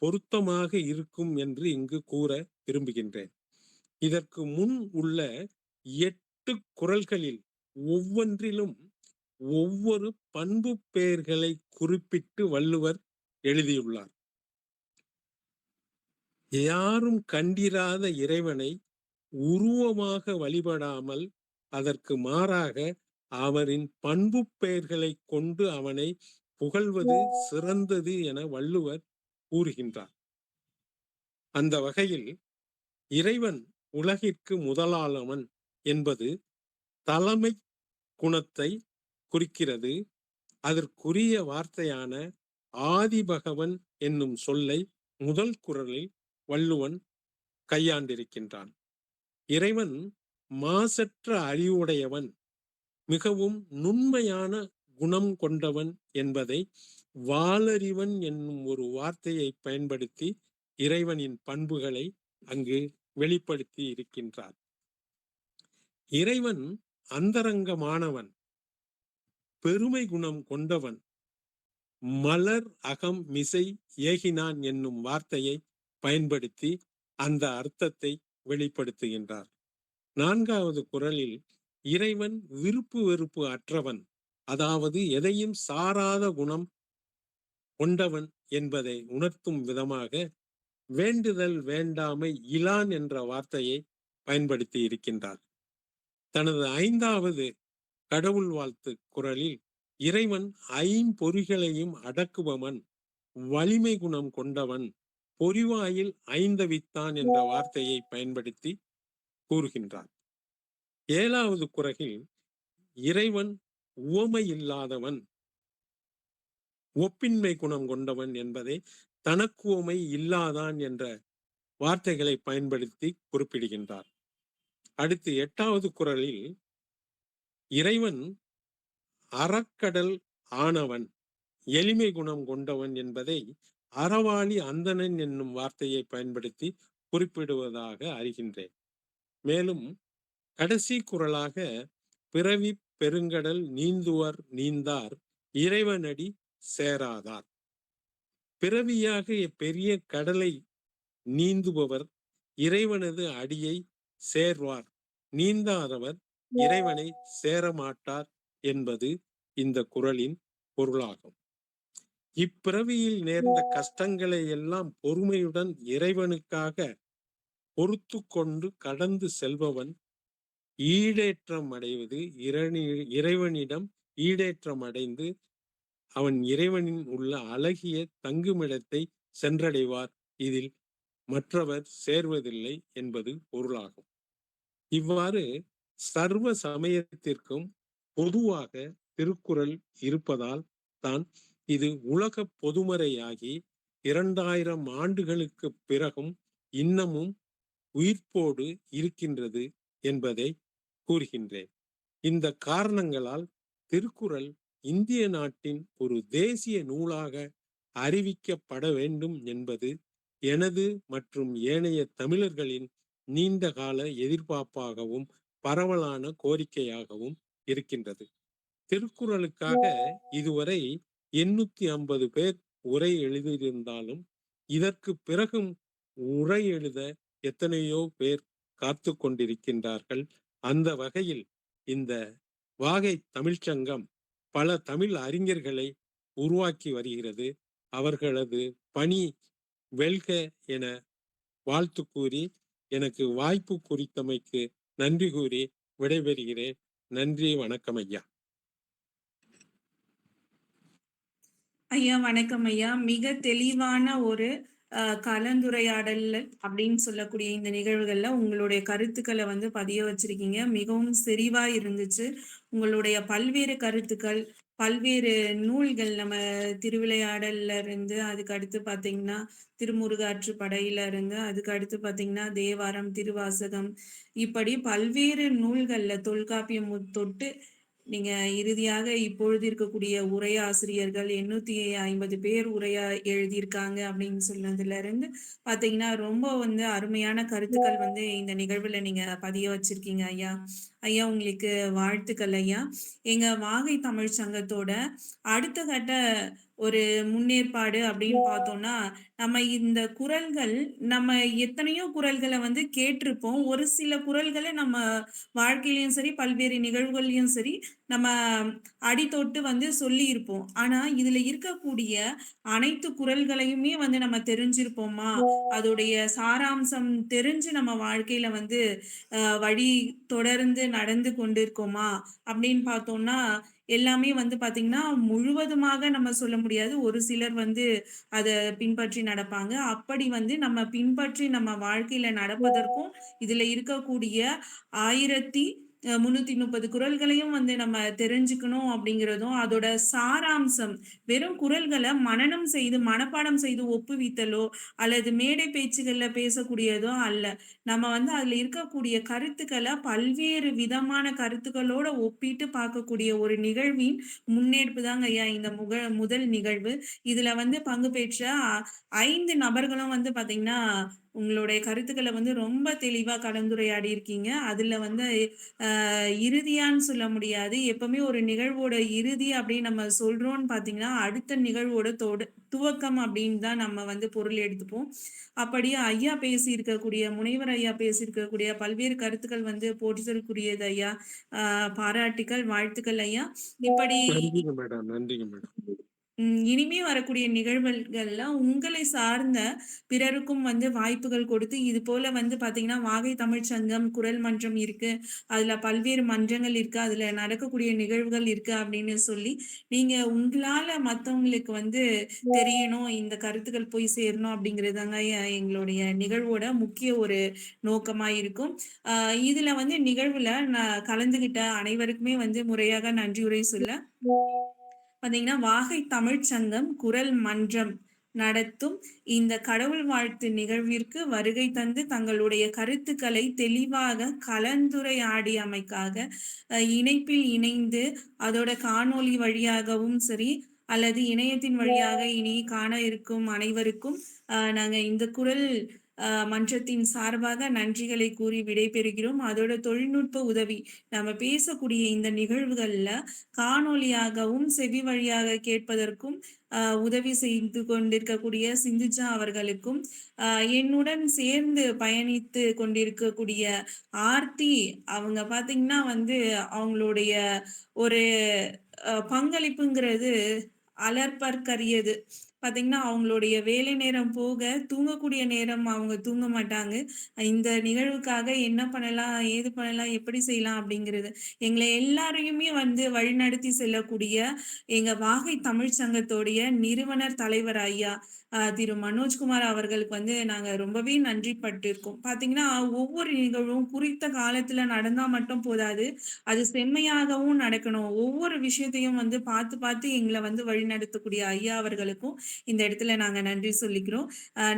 பொருத்தமாக இருக்கும் என்று இங்கு கூற விரும்புகின்றேன். இதற்கு முன் உள்ள 8 குறள்களில் ஒவ்வொன்றிலும் ஒவ்வொரு பண்பு பெயர்களை குறிப்பிட்டு வள்ளுவர் எழுதியுள்ளார். யாரும் கண்டிராத இறைவனை உருவமாக வழிபடாமல் அதற்கு மாறாக அவரின் பண்பு பெயர்களை கொண்டு அவனை புகழ்வது சிறந்தது என வள்ளுவர் கூறுகின்றார். அந்த வகையில் இறைவன் உலகிற்கு முதலாளவன் என்பது தலைமை குணத்தை குறிக்கிறது. அதற்குரிய வார்த்தையான ஆதிபகவன் என்னும் சொல்லை முதல் குறளில் வள்ளுவன் கையாண்டிருக்கின்றான். இறைவன் மாசற்ற அறிவுடையவன், மிகவும் நுண்மையான குணம் கொண்டவன் என்பதை வாளறிவன் என்னும் ஒரு வார்த்தையை பயன்படுத்தி இறைவனின் பண்புகளை அங்கு வெளிப்படுத்தி இருக்கின்றார். இறைவன் அந்தரங்கமானவன், பெருமை குணம் கொண்டவன், மலர் அகம் மிசை ஏகினான் என்னும் வார்த்தையை பயன்படுத்தி அந்த அர்த்தத்தை வெளிப்படுத்துகின்றார். 4வது குறளில் இறைவன் விருப்பு வெறுப்பு அற்றவன், அதாவது எதையும் சாராத குணம் கொண்டவன் என்பதை உணர்த்தும் விதமாக வேண்டுதல் வேண்டாமை இலான் என்ற வார்த்தையை பயன்படுத்தி இருக்கின்றார். தனது 5வது கடவுள் வாழ்த்து குறளில் இறைவன் ஐம்பொறிகளையும் அடக்குபவன், வலிமை குணம் கொண்டவன், பொறிவாயில் ஐந்தவித்தான் என்ற வார்த்தையை பயன்படுத்தி கூறுகின்றார். 7வது குறளில் இறைவன் உவமை இல்லாதவன், ஒப்பின்மை குணம் கொண்டவன் என்பதை தனக்குவமை இல்லாதான் என்ற வார்த்தைகளை பயன்படுத்தி குறிப்பிடுகின்றார். அடுத்து 8வது குறளில் இறைவன் அறக்கடல் ஆனவன், எளிமை குணம் கொண்டவன் என்பதை அறவாளி அந்தணன் என்னும் வார்த்தையை பயன்படுத்தி குறிப்பிடுவதாக அறிகின்றேன். மேலும் கடைசி குறளாக பிறவி பெருங்கடல் நீந்துவர் நீந்தார் இறைவனடி சேராதார். பிறவியாக பெரிய கடலை நீந்துபவர் இறைவனது அடியை சேர்வார், நீந்தாதவர் இறைவனை சேரமாட்டார் என்பது இந்த குறளின் பொருளாகும். இப்பிறவியில் நேர்ந்த கஷ்டங்களை எல்லாம் பொறுமையுடன் இறைவனுக்காக பொறுத்து கொண்டு கடந்து செல்பவன் ஈடேற்றம் அடைவது, இறைவனிடம் ஈடேற்றம் அடைந்து அவன் இறைவனின் உள்ள அழகிய தங்குமிடத்தை சென்றடைவார், இதில் மற்றவர் சேர்வதில்லை என்பது பொருளாகும். இவ்வாறு சர்வ சமயத்திற்கும் பொதுவாக திருக்குறள் இருப்பதால் தான் இது உலக பொதுமறையாகி 2000 ஆண்டுகளுக்கு பிறகும் இன்னமும் உயிர்ப்போடு இருக்கின்றது என்பதை கூறுகின்றேன். இந்த காரணங்களால் திருக்குறள் இந்திய நாட்டின் ஒரு தேசிய நூலாக அறிவிக்கப்பட வேண்டும் என்பது எனது மற்றும் ஏனைய தமிழர்களின் நீண்டகால எதிர்பார்ப்பாகவும் பரவலான கோரிக்கையாகவும் இருக்கின்றது. திருக்குறளுக்காக இதுவரை 850 பேர் உரை எழுதியிருந்தாலும் இதற்கு பிறகும் உரை எழுத எத்தனையோ பேர் காத்து கொண்டிருக்கின்றார்கள். அந்த வகையில் இந்த வாகை தமிழ்ச்சங்கம் பல தமிழ் அறிஞர்களை உருவாக்கி வருகிறது. அவர்களது பணி வெல்க என வாழ்த்து கூறி எனக்கு வாய்ப்பு குறித்தமைக்கு நன்றி கூறி விடைபெறுகிறேன். நன்றி, வணக்கம் ஐயா. ஐயா வணக்கம் ஐயா. மிக தெளிவான ஒரு கலந்துரையாடல் அப்படின்னு சொல்லக்கூடிய இந்த நிகழ்வுகள்ல உங்களுடைய கருத்துக்களை வந்து பதிய வச்சிருக்கீங்க. மிகவும் செறிவா இருந்துச்சு. உங்களுடைய பல்வேறு கருத்துக்கள், பல்வேறு நூல்கள் நம்ம திருவிளையாடல்ல இருந்து, அதுக்கு அடுத்து பார்த்தீங்கன்னா திருமுருகாற்றுப்படையில இருந்து, அதுக்கு அடுத்து பார்த்தீங்கன்னா தேவாரம், திருவாசகம் இப்படி பல்வேறு நூல்கள்ல தொல்காப்பியம் தொட்டு நீங்க இறுதியாக இப்பொழுது இருக்கக்கூடிய உரையாசிரியர்கள் 850 பேர் உரையா எழுதியிருக்காங்க அப்படின்னு சொன்னதுல இருந்து பாத்தீங்கன்னா ரொம்ப வந்து அருமையான கருத்துக்கள் வந்து இந்த நிகழ்வுல நீங்க பதிய வச்சிருக்கீங்க ஐயா. ஐயா உங்களுக்கு வாழ்த்துக்கள் ஐயா. எங்க வாகை தமிழ் சங்கத்தோட அடுத்த கட்ட ஒரு முன்னேற்பாடு அப்படின்னு பார்த்தோம்னா, நம்ம இந்த குரல்கள் நம்ம எத்தனையோ குரல்களை வந்து கேட்டிருப்போம். ஒரு சில குரல்களை நம்ம வாழ்க்கையிலயும் சரி, பல்வேறு நிகழ்வுகள்லயும் சரி, நம்ம அடித்தொட்டு வந்து சொல்லியிருப்போம். ஆனா, இதுல இருக்கக்கூடிய அனைத்து குரல்களையுமே வந்து நம்ம தெரிஞ்சிருப்போமா? அதோடைய சாராம்சம் தெரிஞ்சு நம்ம வாழ்க்கையில வந்து வழி தொடர்ந்து நடந்து கொண்டிருக்கோமா? அப்படின்னு பார்த்தோம்னா, எல்லாமே வந்து பார்த்தீங்கன்னா, முழுவதுமாக நம்ம சொல்ல முடியாது. ஒரு சிலர் வந்து அத பின்பற்றி நடப்பாங்க. அப்படி வந்து நம்ம பின்பற்றி நம்ம வாழ்க்கையில நடப்பதற்கும், இதுல இருக்கக்கூடிய 1330 குறள்களையும் வந்து நம்ம தெரிஞ்சுக்கணும் அப்படிங்கிறதும், அதோட சாராம்சம் வெறும் குறள்களை மனனம் செய்து, மனப்பாடம் செய்து ஒப்புவித்தலோ, அல்லது மேடை பேச்சுகள்ல பேசக்கூடியதோ அல்ல. நம்ம வந்து அதுல இருக்கக்கூடிய கருத்துக்களை பல்வேறு விதமான கருத்துக்களோட ஒப்பிட்டு பார்க்கக்கூடிய ஒரு நிகழ்வின் முன்னெடுப்பு தாங்க ஐயா இந்த முதல் நிகழ்வு. இதுல வந்து பங்கு பெற்ற 5 நபர்களும் வந்து பாத்தீங்கன்னா உங்களுடைய கருத்துக்களை வந்து ரொம்ப தெளிவா கலந்துரையாடி இருக்கீங்க. அதுல வந்து இறுதியான்னு சொல்ல முடியாது. எப்பவுமே ஒரு நிகழ்வோட இறுதி அப்படின்னு நம்ம சொல்றோம்னு பாத்தீங்கன்னா அடுத்த நிகழ்வோட துவக்கம் அப்படின்னு தான் நம்ம வந்து பொருள் எடுத்துப்போம். அப்படியே ஐயா பேசியிருக்கக்கூடிய முனைவர் ஐயா பேசியிருக்கக்கூடிய பல்வேறு கருத்துக்கள் வந்து போற்றுதலுக்குரியது ஐயா. பாராட்டுக்கள், வாழ்த்துக்கள் ஐயா. இப்படி நன்றிங்க மேடம். நன்றிங்க மேடம். இனிமே வரக்கூடிய நிகழ்வுகள்ல உங்களை சார்ந்த பிறருக்கும் வந்து வாய்ப்புகள் கொடுத்து இது போல வந்து பாத்தீங்கன்னா வாகை தமிழ்ச் சங்கம், குரல் மன்றம் இருக்கு. அதுல பல்வேறு மன்றங்கள் இருக்கு. அதுல நடக்கக்கூடிய நிகழ்வுகள் இருக்கு அப்படின்னு சொல்லி நீங்க உங்களால மத்தவங்களுக்கு வந்து தெரியணும், இந்த கருத்துக்கள் போய் சேரணும் அப்படிங்கிறதாங்க எங்களுடைய நிகழ்வோட முக்கிய ஒரு நோக்கமா இருக்கும். இதுல வந்து நிகழ்வுல நான் கலந்துகிட்ட அனைவருக்குமே வந்து முறையாக நன்றியுரை சொல்ல பாத்தீங்கன்னா வாகை தமிழ்ச் சங்கம், குரல் மன்றம் நடத்தும் இந்த கடவுள் வாழ்த்து நிகழ்விற்கு வருகை தந்து தங்களுடைய கருத்துக்களை தெளிவாக கலந்துரையாடியமைக்காக இணைப்பில் இணைந்து அதோட காணொளி வழியாகவும் சரி அல்லது இணையத்தின் வழியாக இனி காண இருக்கும் அனைவருக்கும் நாங்க இந்த குரல் மன்றத்தின் சார்பாக நன்றிகளை கூறி விடைபெறுகிறோம். அதோட தொழில்நுட்ப உதவி நம்ம பேசக்கூடிய இந்த நிகழ்வுகள்ல காணொளியாகவும் செவி வழியாக கேட்பதற்கும் உதவி செய்து கொண்டிருக்கக்கூடிய சிந்துஜா அவர்களுக்கும், என்னுடன் சேர்ந்து பயணித்து கொண்டிருக்கக்கூடிய ஆர்த்தி அவங்க பாத்தீங்கன்னா வந்து அவங்களுடைய ஒரு பங்களிப்புங்கிறது அலர்பற்கரியது. பாத்தீங்கன்னா அவங்களுடைய வேலை நேரம் போக தூங்கக்கூடிய நேரம் அவங்க தூங்க மாட்டாங்க. இந்த நிகழ்வுக்காக என்ன பண்ணலாம், ஏது பண்ணலாம், எப்படி செய்யலாம் அப்படிங்கிறது எங்களை எல்லாரையுமே வந்து வழிநடத்தி செல்லக்கூடிய எங்க வாகை தமிழ் சங்கத்தோடைய நிறுவனர் தலைவர் ஐயா திரு மனோஜ்குமார் அவர்களுக்கு வந்து நாங்க ரொம்பவே நன்றி பட்டிருக்கோம். பாத்தீங்கன்னா ஒவ்வொரு நிகழ்வும் குறித்த காலத்துல நடந்தா மட்டும் போதாது, அது செம்மையாகவும் நடக்கணும். ஒவ்வொரு விஷயத்தையும் வந்து பார்த்து பார்த்து எங்களை வந்து வழிநடத்தக்கூடிய ஐயா அவர்களுக்கும் இந்த இடத்துல நாங்க நன்றி சொல்லிக்கிறோம்.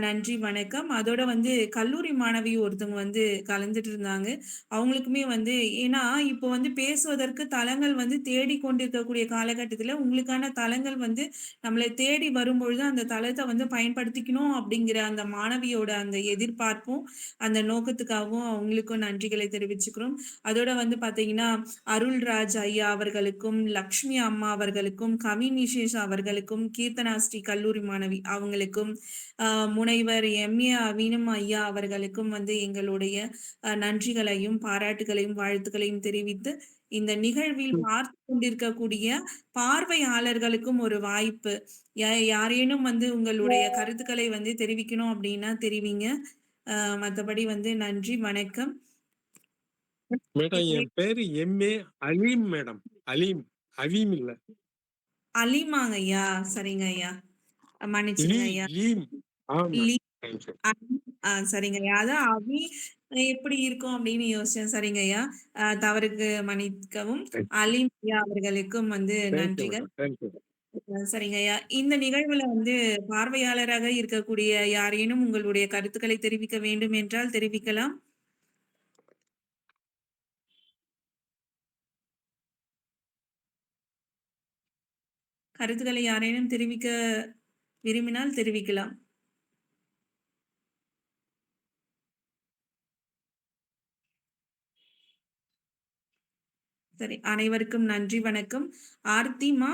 நன்றி, வணக்கம். அதோட வந்து கல்லூரி மாணவி ஒருத்தவங்க வந்து கலந்துட்டு இருந்தாங்க. அவங்களுக்குமே வந்து ஏன்னா இப்போ வந்து பேசுவதற்கு தளங்கள் வந்து தேடி கொண்டிருக்கக்கூடிய காலகட்டத்துல உங்களுக்கான தளங்கள் வந்து நம்மளை தேடி வரும்பொழுது அந்த தளத்தை வந்து பயன்படுத்திக்கணும் அப்படிங்கிற அந்த மாணவியோட அந்த எதிர்பார்ப்பும் அந்த நோக்கத்துக்காகவும் அவங்களுக்கும் நன்றிகளை தெரிவிச்சுக்கிறோம். அதோட வந்து பாத்தீங்கன்னா அருள்ராஜ் ஐயா அவர்களுக்கும், லக்ஷ்மி அம்மா அவர்களுக்கும், கவி நிஷேஷ் அவர்களுக்கும், கீர்த்தனா ஸ்ரீ கல்லூரி மாணவி அவங்களுக்கும், முனைவர் எம்ஏ அவினம் ஐயா அவர்களுக்கும் வந்து எங்களுடைய நன்றிகளையும் பாராட்டுகளையும் வாழ்த்துக்களையும் தெரிவித்து இந்த நிகழ்வில் பார்த்து கொண்டிருக்கக்கூடிய பார்வையாளர்களுக்கும் ஒரு வாய்ப்பு. யாரேனும் வந்து உங்களுடைய கருத்துக்களை வந்து தெரிவிக்கணும் அப்படின்னா தெரிவிங்க. மற்றபடி வந்து நன்றி, வணக்கம். மேடம் என் பேரு எம்ஏ அலீம் மேடம். அலீம், அவீம் இல்ல. அலிமாங்க ஐயா. சரிங்க ஐயா. மன்னிச்சுடுங்க ஐயா. லீம். ஆமா. லீ Thank you. சரிங்க ஐயா. அதான் அவி எப்படி இருக்கும் அப்படின்னு யோசிச்சேன். சரிங்க ஐயா. தவறுக்கு மன்னிக்கவும். அலீம் ஐயா அவர்களுக்கும் வந்து Thank you, நன்றிகள். madam. Thank you. சரிங்க ஐயா. இந்த நிகழ்வுல வந்து பார்வையாளராக இருக்கக்கூடிய யாரேனும் உங்களுடைய கருத்துக்களை தெரிவிக்க வேண்டும் என்றால் தெரிவிக்கலாம். கருத்துக்களை யாரேனும் தெரிவிக்க விரும்பினால் தெரிவிக்கலாம். சரி, அனைவருக்கும் நன்றி, வணக்கம். ஆர்த்திமா.